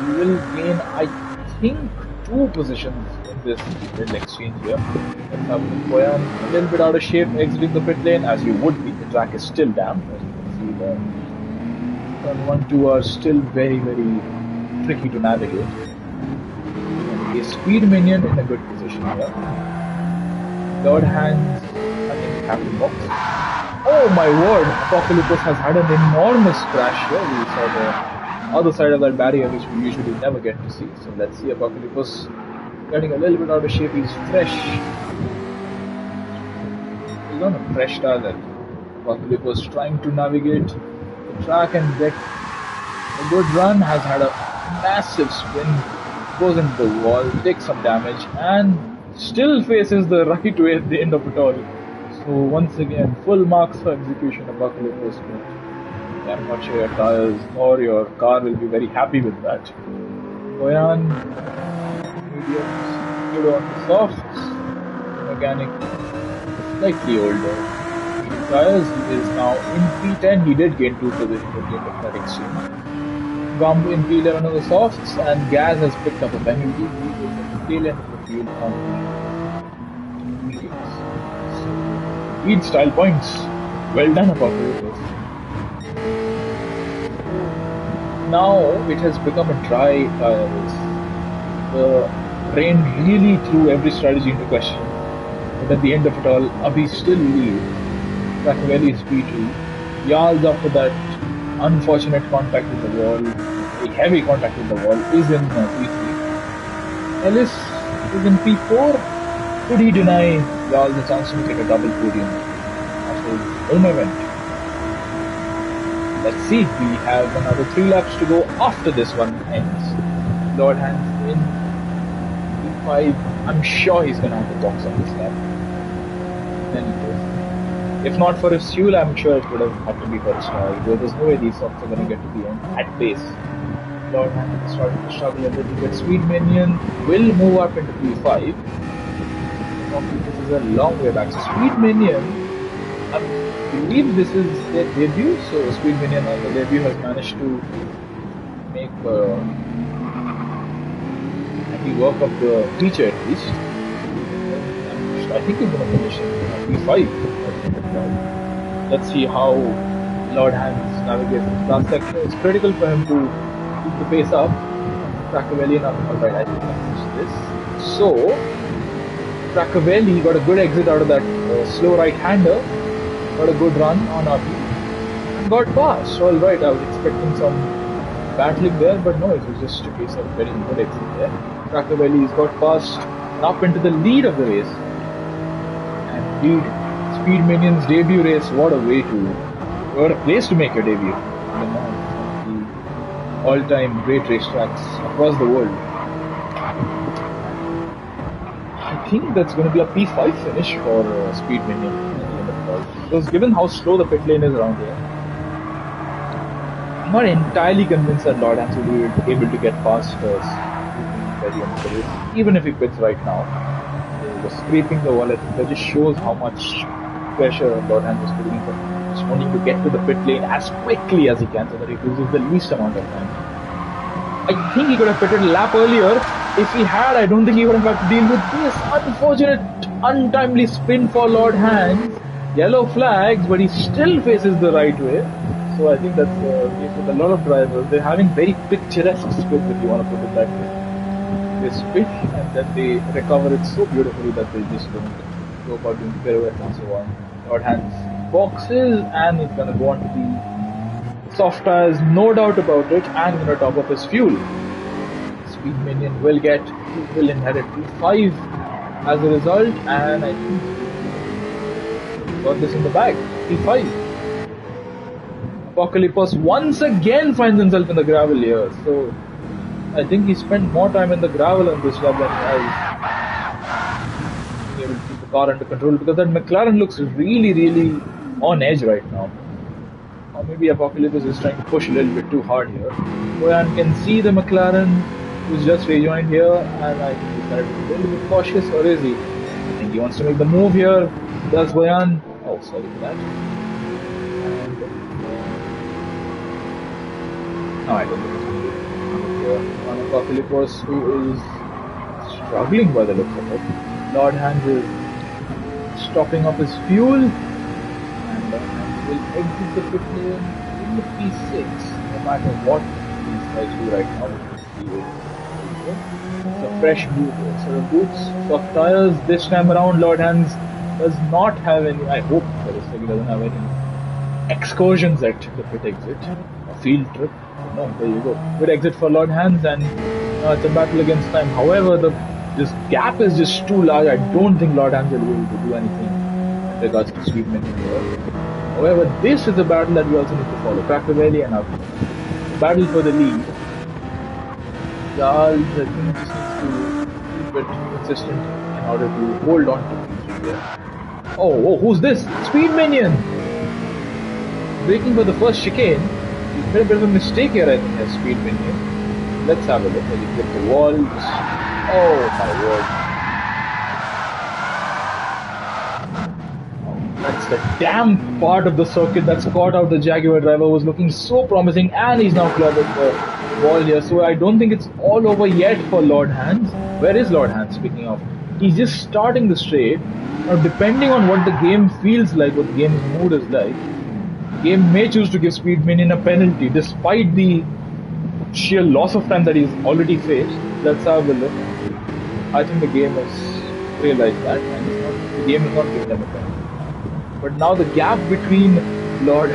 A: He will gain, I think, 2 positions in this little exchange here. Let's have Boyan a little bit out of shape exiting the pit lane, as you would be. The track is still damp, as you can see there. Turn 1, 2 are still very, very tricky to navigate. A speed minion in a good position here. Third hands, I think, Captain Box. Oh my word! Apocalypse has had an enormous crash here. We saw the other side of that barrier, which we usually never get to see. So let's see Apocalypse getting a little bit out of shape. He's fresh. He's on a fresh tire there. Apocalypse trying to navigate the track and get a good run. Has had a massive spin. Goes into the wall, takes some damage, and still faces the right way at the end of it all. So once again, full marks for execution of Apocalypse. I'm not sure your tires or your car will be very happy with that. Boyan, mediums, Fudo on the softs, Organic, slightly older. Tires, he is now in P10. He did gain 2 positions at the end of that exchange. Gump in P11 on the softs, and Gaz has picked up a penalty. He is at the tail end of the field on the mediums. So, lead style points. Well done, Apocalypse. Now it has become a dry tire race. The rain really threw every strategy into question. But at the end of it all, Abhi still leads. Cracavelli is P2. Yards after that unfortunate contact with the wall, a heavy contact with the wall, is in P3. Ellis is in P4. Could he deny Jarl the chance to take a double podium after his own event? Let's see. We have another 3 laps to go after this one ends. Lord Hands in P5. I'm sure he's going to have to box on this lap. Then he goes. If not for his fuel, I'm sure it would have had to be for his tire. There's no way these softs are going to get to the end at pace. Lord Hand is starting to struggle a little bit. Speed Minion will move up into P5. This is a long way back. So Speed Minion, I believe this is their debut. So Speed Minion on the debut has managed to make the work of the feature at least. I think he's going to finish in P5. Let's see how Lord Hands navigates this last section. It's critical for him to keep the pace up. Cracavelli now, alright, I think I finished this. So, Cracavelli got a good exit out of that slow right-hander, got a good run on RP, and got past. Alright, I was expecting some battling there, but no, it was just a case of getting a good exit there. Cracavelli's got past and up into the lead of the race. And lead Speed Minion's debut race, what a place to make your debut. The all-time great racetracks across the world. I think that's going to be a P5 finish for Speed Minion at the end of it all. Because given how slow the pit lane is around here, I'm not entirely convinced that Lord Hands will be able to get past very end of the race. Even if he quits right now, just scraping the wall, I think that just shows how much pressure Lord Hans is putting in. Just wanting to get to the pit lane as quickly as he can so that he loses the least amount of time. I think he could have pitted a lap earlier. If he had, I don't think he would have had to deal with this unfortunate, untimely spin for Lord Hans. Yellow flags, but he still faces the right way. So I think that's the case with a lot of drivers. They're having very picturesque spins, if you want to put it that way. They spin and then they recover it so beautifully that they just don't go about doing pirouettes and so on. Lord Hans boxes and he's going to go on to the soft tires, no doubt about it, and going to top up his fuel. Speed Minion will inherit P5 as a result, and I think got this in the bag. P5. Apocalypse once again finds himself in the gravel here, so I think he spent more time in the gravel on this lap than he has being able to keep the car under control, because that McLaren looks really on edge right now. Or maybe Apocalypse is trying to push a little bit too hard here. Boyan can see the McLaren who's just rejoined here, and I think he's trying to be a little bit cautious, or is he? I think he wants to make the move here. Does Boyan? Oh, sorry for that. No, I don't think it's going to be on Apocalypse, who is struggling by the looks of it. Lord Hans is stopping up his fuel, and Lord Hans will exit the pit lane in the P6, no matter what these guys do right now. It's a fresh boot, set of boots, soft tires. This time around, Lord Hans does not have any, I hope for this thing, he doesn't have any excursions at the pit exit, a field trip. No, there you go. Good exit for Lord Hans, and it's a battle against time. However, this gap is just too large. I don't think Lord Hans will be able to do anything in regards to Speed Minion here. However, this is a battle that we also need to follow. Cracavelli and Avi. Battle for the lead. Charles, I think, just needs to keep it consistent in order to hold on to P3 here. Oh, who's this? Speed Minion! Braking for the first chicane. He's made a bit of a mistake here, I think, as Speed Minion. Let's have a look. As he hit the wall. Oh my word. That's the damn part of the circuit that's caught out the Jaguar driver, was looking so promising, and he's now clobbered the wall here. So I don't think it's all over yet for Lord Hans. Where is Lord Hans, speaking of? He's just starting the straight. Now, depending on what the game feels like, what the game's mood is like, game may choose to give Speed Minion a penalty despite the sheer loss of time that he's already faced. Let's have a look. I think the game has realized that, and the game is not giving them a penalty. But now the gap between Lord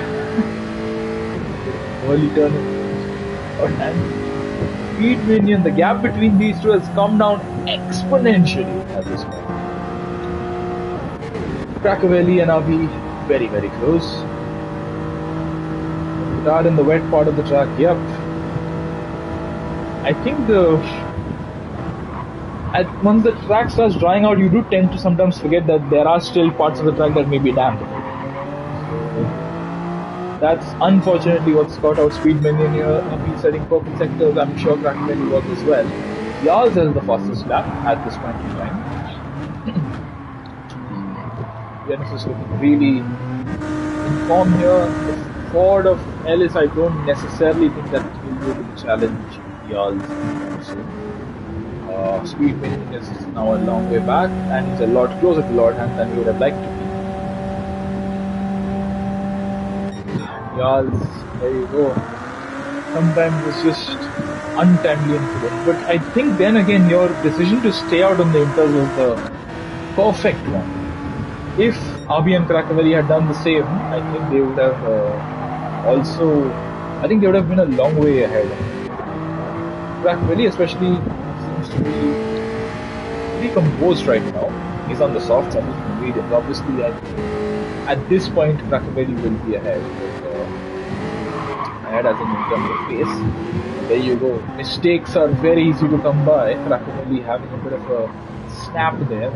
A: early turn and Speed Minion, the gap between these two has come down exponentially at this point. Cracavelli and Avi very close. Start in the wet part of the track. Yep. I think once the track starts drying out, you do tend to sometimes forget that there are still parts of the track that may be damp. That's unfortunately what's caught out Speed Minion here. He's setting perfect sectors. I'm sure Cracavelli works as well. Yars is the fastest lap at this point in time. Genesis looking really in form here. Ford of Ellis, I don't necessarily think that he'll be able to challenge Yals. Speed Minion is now a long way back, and he's a lot closer to Lord Hans than he would have liked to be. Yals, there you go. Sometimes it's just untimely incident, but I think then again your decision to stay out on the inters was the perfect one. If Avi and Cracavelli had done the same, I think they would have I think they would have been a long way ahead. Cracavelli especially seems to be pretty composed right now. He's on the soft side, he's medium. Obviously, at this point, Cracavelli will be ahead. Ahead as in terms of pace. There you go. Mistakes are very easy to come by. Cracavelli having a bit of a snap there.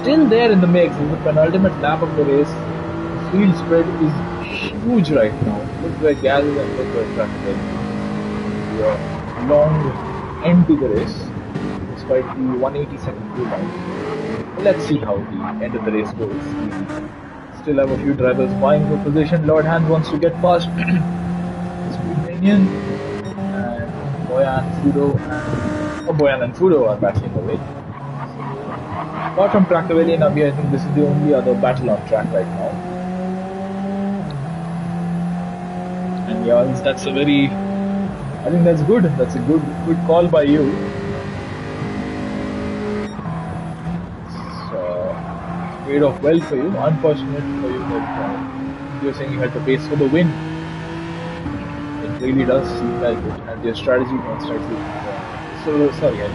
A: Still there in the mix. This is the penultimate lap of the race. The field spread is huge right now. Look where Gal is and look where Track is. A long end to the race, despite the 180-second cool down. Let's see how the end of the race goes. Still have a few drivers vying for position. Lord Hand wants to get past Speed Minion, and Boyan and Fudo are battling away. Apart from Trackaveli and Abhi, I think this is the only other battle on track right now. And yeah, that's a very, I think that's good. That's a good call by you. It's paid off well for you. Unfortunate for you that you're saying you had to pace for the win. It really does seem like it, and your strategy went slightly. So sorry, I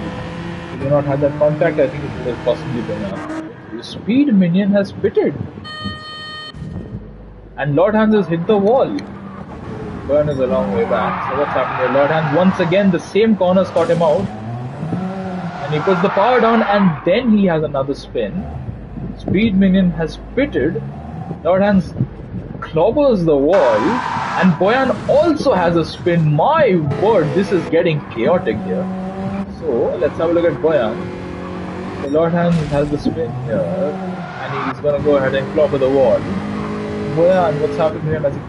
A: do not have that contact. I think it would have possibly been a Speed Minion has pitted, and Lord Hans has hit the wall. Burn is a long way back. So what's happened here? Lord Hans once again the same corners caught him out, and he puts the power down, and then he has another spin. Speed Minion has pitted. Lord Hans clobbers the wall, and Boyan also has a spin. My word, this is getting chaotic here. So let's have a look at Boyan. So Lord Hans has the spin here, and he's gonna go ahead and clobber the wall. Boyan, what's happening here? Has he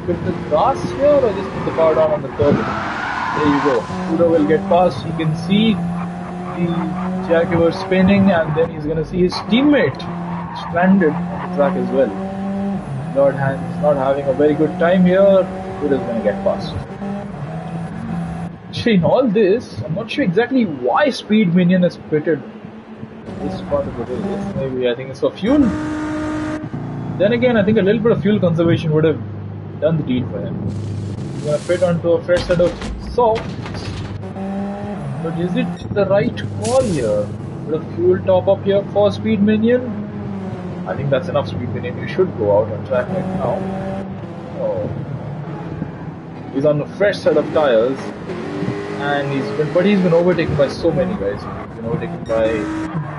A: put the gas here or just put the power down on the curb? There you go. Fudo will get past. You can see the Jaguar spinning, and then he's gonna see his teammate stranded on the track as well. Lord Hans is not having a very good time here. Fudo's gonna get past. Actually, in all this, I'm not sure exactly why Speed Minion has pitted this part of the race. Maybe I think it's for fuel. Then again, I think a little bit of fuel conservation would have done the deed for him. He's gonna pit onto a fresh set of softs. But is it the right call here? Put a fuel top up here for Speed Minion? I think that's enough Speed Minion. You should go out on track right now. Oh. He's on a fresh set of tires, and he's been overtaken by so many guys. He's been overtaken by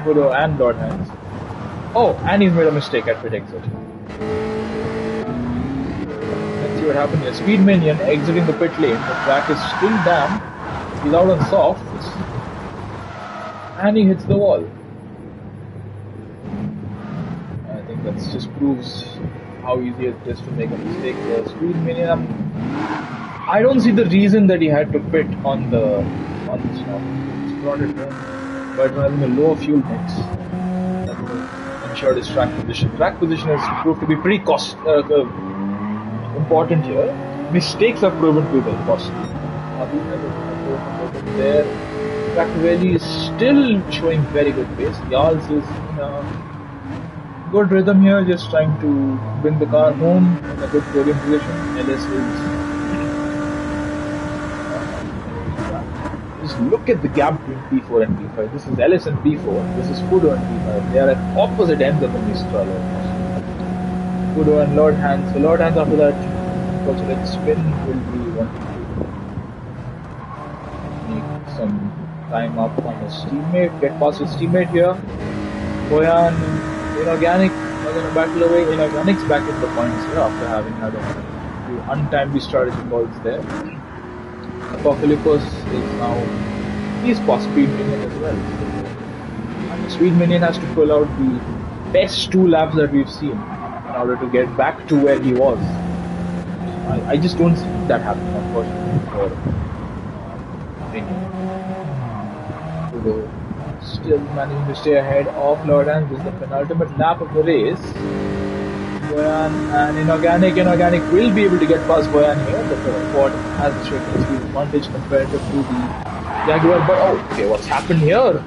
A: Fudo and Lord Hans. Oh, and he's made a mistake at pit exit. Let's see what happened here. Speed Minion exiting the pit lane. The track is still damp. He's out on softs, and he hits the wall. I think that just proves how easy it is to make a mistake here. Speed Minion, I don't see the reason that he had to pit on the stop. It's brought it down, but having a low fuel mix, that will ensure his track position. Track position has proved to be pretty important here. Mistakes have proven to be very costly. There, Trackaveli is still showing very good pace. Yals is in a good rhythm here, just trying to bring the car home in a good podium position. Ellis is just look at the gap between P4 and P5. This is Ellis and P4. This is Fudo and P5. They are at opposite ends of the Mistral almost. Fudo and Lord Hans. So Lord Hans after that, unfortunately, spin will be wanting to make some time up on his teammate. Get past his teammate here. Boyan, Inorganic are going to battle away. Inorganic's back in the points here after having had a few untimely strategy calls there. Apocalypse is now, he's past Speed Minion as well. And the Speed Minion has to pull out the best 2 laps that we've seen in order to get back to where he was. I just don't see that happening, unfortunately, for Minion. Although still managing to stay ahead of Lord Hans. This is the penultimate lap of the race. Boyan and Inorganic will be able to get past Boyan here. The Ford has the shaking speed advantage compared to the Jaguar. But oh, okay, what's happened here?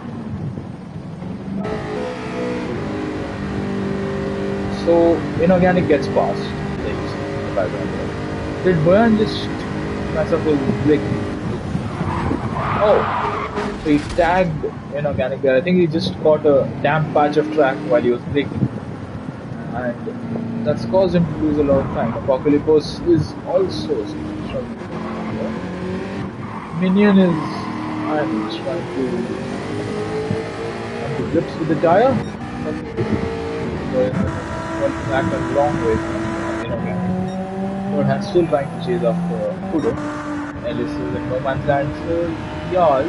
A: So Inorganic gets past. There you see the background there. Did Boyan just mess up his braking? Oh, so he tagged Inorganic there. I think he just caught a damp patch of track while he was braking, and that's caused him to lose a lot of time. Apocalypse is also struggling. Minion is, I'm just trying to come to grips with the tire. Going back a long way from Inorganic. Lord Hans still trying to chase after Kudo. Ellis is in no man's land, so Jarl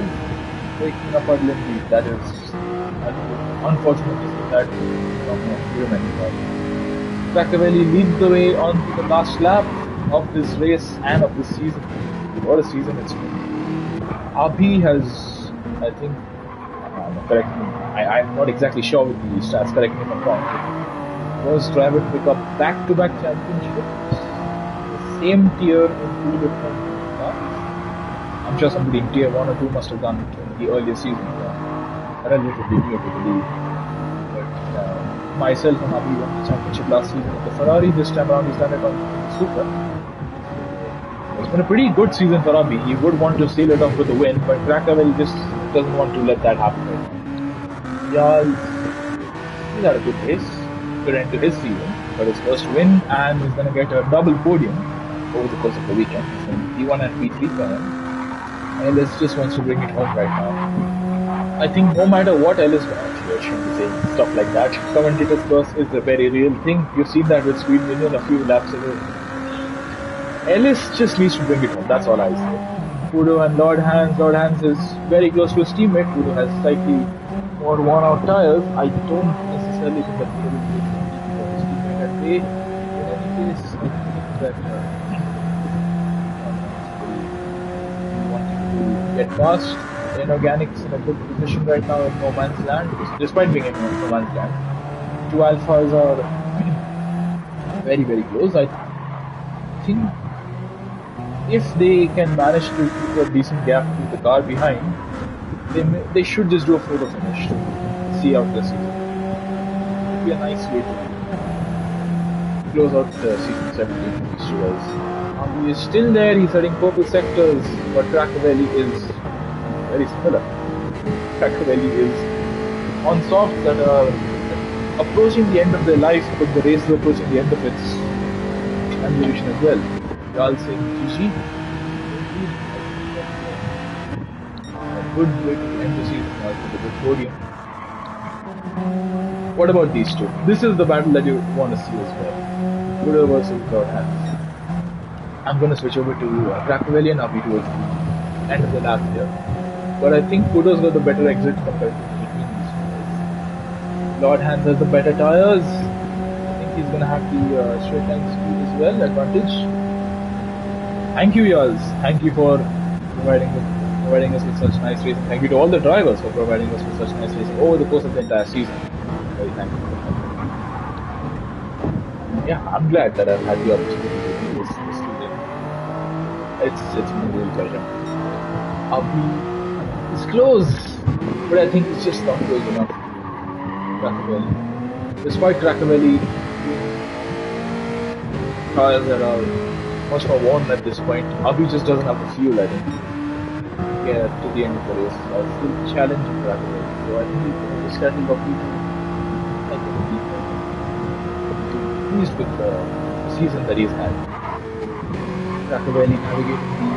A: breaking up our lead. That is unfortunate to see that from Human. Machiavelli leads the way on to the last lap of this race and of this season. What a season it's been. Abhi has, I think, correct me, I'm not exactly sure with the stats, correct me if I'm wrong. First driver to pick up back-to-back championships, the same tier in two different cars. I'm sure somebody in tier 1 or 2 must have done it in the earlier season. Relatively new to the league. But myself and Abhi won the championship last season with the Ferrari. This time around he's done it on the Super. It's been a pretty good season for Abhi. He would want to seal it off with a win, but Krakow just doesn't want to let that happen right now. Jarl, he's had a good race, good end to his season, but his first win, and he's going to get a double podium over the course of the weekend. So P1 and P3 for him. Ellis just wants to bring it home right now. I think no matter what Ellis does, I shouldn't be saying stuff like that. Commentator's curse is a very real thing. You've seen that with Sweden Union a few laps ago. Ellis just needs to bring it home, that's all I say. Kudo and Lord Hans is very close to his teammate. Kudo has slightly more worn out tires. I don't necessarily think that Kudo will be able to his teammate at bay. In any case, I think that we wanting to get past. Inorganics in a good position right now in no man's land, despite being in no man's land. Two Alphas are very, very close. I think if they can manage to keep a decent gap with the car behind, they should just do a photo finish to see out the season. It would be a nice way to close out the season 17 for these two guys. He is still there, he's heading purple sectors, but Krakow is very similar. Krakow is on softs that are approaching the end of their life, but the race is approaching the end of its ammunition as well. Jarl saying GG. A good way to end the season with a good podium. What about these two? This is the battle that you want to see as well. Kudo versus Lord Hans. I'm going to switch over to Krakow and Abhi towards the end of the lap here. But I think Kudo's got the better exit compared to between these two guys. Lord Hans has the better tires. I think he's going to have the straight line speed as well, advantage. Thank you, Jarls. Thank you for providing us with such nice racing. Thank you to all the drivers for providing us with such nice racing over the course of the entire season. Very thankful for that. Yeah, I'm glad that I've had the opportunity to do this season. It's been a real pleasure. Abhi is close, but I think it's just not close enough. Krakow. Despite Krakow tires that are much more worn at this point, Abhi just doesn't have the fuel, I think, to get to the end of the race. So it's still challenging Krakow. So I think he's going to settle for people. I think he's pleased with the season that he's had. Krakow navigating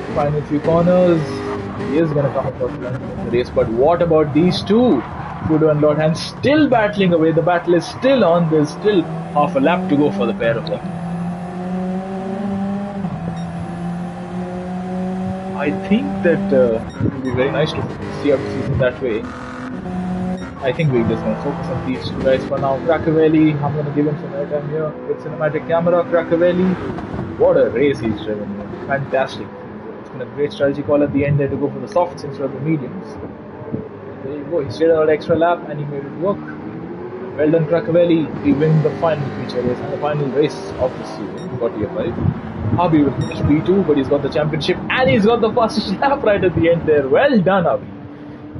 A: the final few corners. He is going to come across the race, but what about these two? Kudo and Lord Hans still battling away. The battle is still on. There's still half a lap to go for the pair of them. I think that it would be very nice to see out the season that way. I think we're just going to focus on these two guys for now. Krakow, I'm going to give him some airtime here with cinematic camera. Krakow, what a race he's driven here. Fantastic. It's been a great strategy call at the end there to go for the softs instead of the mediums. There you go, he stayed out an extra lap and he made it work. Well done, Krakow. He wins the final feature race and the final race of the season, got tier 5. Abhi will finish P2, but he's got the championship and he's got the fastest lap right at the end there. Well done, Abhi.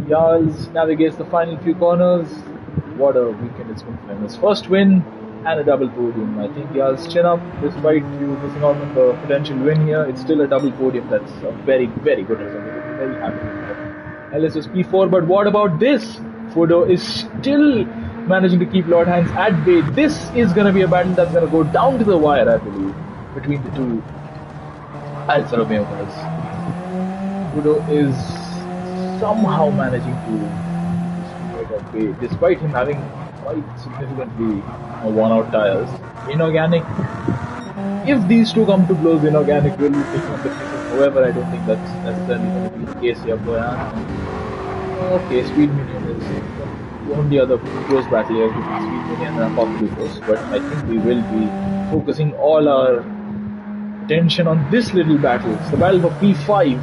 A: Jarls navigates the final few corners. What a weekend it's been for him. His first win and a double podium. I think Jarls chin up, despite you missing out on the potential win here. It's still a double podium. That's a very, very good result. I'm very happy with that. Ellis is P4, but what about this? Kudo is still managing to keep Lord Hans at bay. This is going to be a battle that's going to go down to the wire, I believe, between the two Alfa Romeo cars. Kudo is somehow managing to keep at bay, despite him having quite significantly worn out tires. Inorganic If these two come to blows, Inorganic will be picking up the pieces. However, I don't think that's necessarily going to be the case here. Boyan. Okay, Speed Minion is the only other close battle here between Speed Minion and Apocalypse, but I think we will be focusing all our attention on this little battle. It's the battle for P5.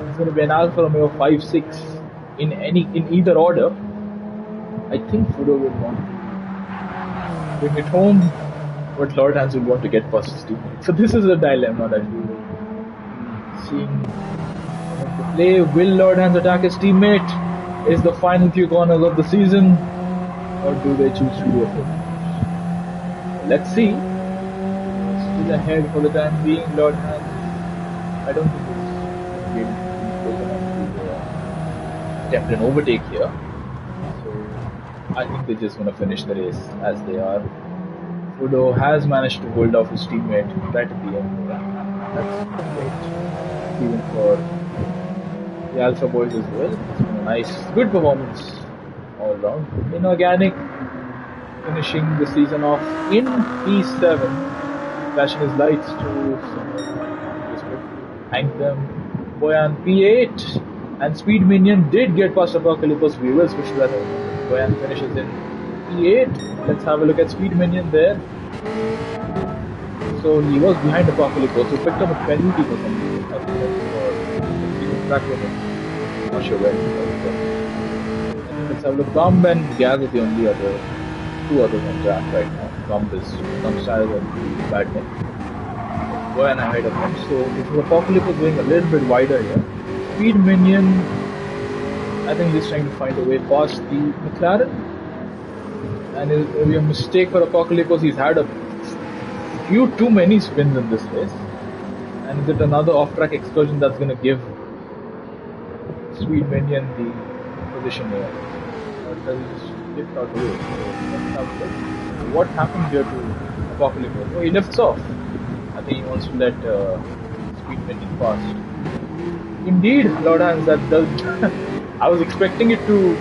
A: It's going to be an Alfa Romeo 5-6 in either order. I think Fudo will want to bring it home, but Lord Hans will want to get past his teammate. So this is a dilemma that we will be seeing to play. Will Lord Hans attack his teammate? Is the final few corners of the season, or do they choose to do a finish? Let's see. Still ahead for the time being, Lord Hans. I don't think this game is close enough to attempt an overtake here. So I think they're just going to finish the race as they are. Fudo has managed to hold off his teammate right at the end. That's great, even for the Alpha boys as well. It's been a nice, good performance all round. Inorganic finishing the season off in P7, flashing his lights to thank them. Boyan P8 and Speed Minion did get past Apocalypse viewers, which that Boyan finishes in P8. Let's have a look at Speed Minion there. So he was behind Apocalypse, so picked up a penalty for some reason. I think that's for track limits. Not sure where it was. Let's have a look. Gumb and Gaz are the only two others on track right now. Gumb is some style and Badman. Boyan ahead of him. So this is Apocalypse going a little bit wider here. Speed Minion, I think he's trying to find a way past the McLaren. And it'll be a mistake for Apocalypse. He's had a few too many spins in this race. And is it another off-track excursion that's going to give Speed Minion the position here? Or does he just lift out the way? What happened here to Apocalypse? Oh, he lifts off. I think he wants to let Speed Minion pass. Indeed, Lord Hans, that does. I was expecting it to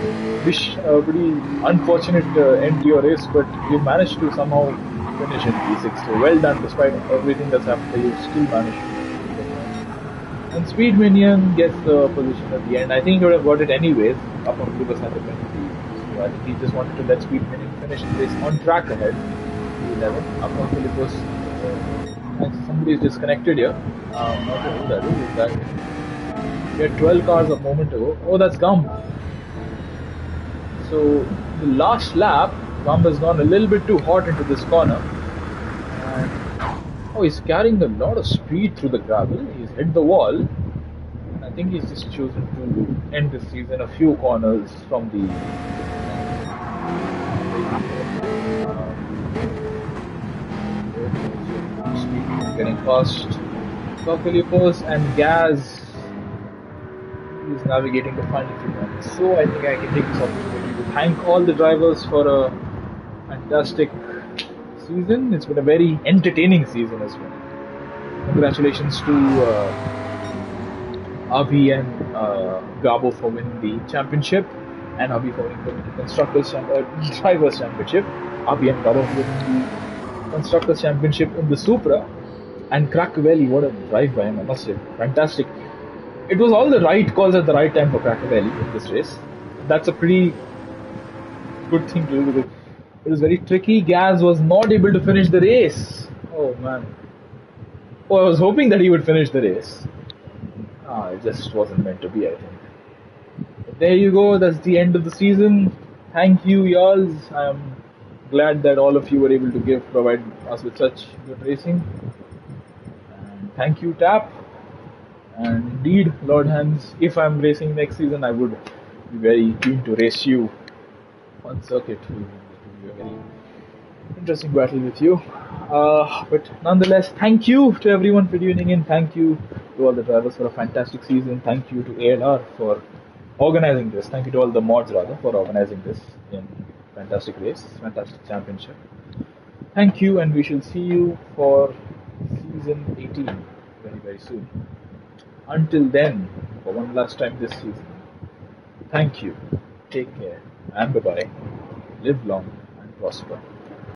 A: wish a pretty unfortunate end to your race, but you managed to somehow finish in P6. So well done, despite everything that's happened, you still managed to. And Speed Minion gets the position at the end. I think he would have got it anyways. Apocalypse had the penalty. So I think he just wanted to let Speed Minion finish the race on track ahead. P11. Apocalypse. Somebody is disconnected here. Not sure who that is. Is that? We had 12 cars a moment ago. Oh, that's Gumb. So the last lap, Gumb has gone a little bit too hot into this corner. And, he's carrying a lot of speed through the gravel. He's hit the wall. And I think he's just chosen to end this season a few corners from the getting past Apocalypse and Gaz is navigating the final few corners. So I think I can take this opportunity to thank all the drivers for a fantastic season. It's been a very entertaining season as well. Congratulations to Abhi and Gabo for winning the championship, and Abhi for winning the Constructors Drivers Championship. Abhi and Gabo winning the Constructors Championship in the Supra. And Cracavelli, what a drive by him, I must say. Fantastic. It was all the right calls at the right time for Cracavelli in this race. That's a pretty good thing to do because it was very tricky. Gaz was not able to finish the race. Oh man. Oh, I was hoping that he would finish the race. It just wasn't meant to be, I think. But there you go, that's the end of the season. Thank you, y'all. I am glad that all of you were able to provide us with such good racing. And thank you, Tap. And indeed, Lord Hans, if I'm racing next season, I would be very keen to race you on circuit. It would be a very interesting battle with you. But nonetheless, thank you to everyone for tuning in. Thank you to all the drivers for a fantastic season. Thank you to ALR for organizing this. Thank you to all the mods rather for organizing this in fantastic race, fantastic championship. Thank you, and we shall see you for season 18 very, very soon. Until then, for one last time this season, thank you, take care, and bye-bye. Live long and prosper.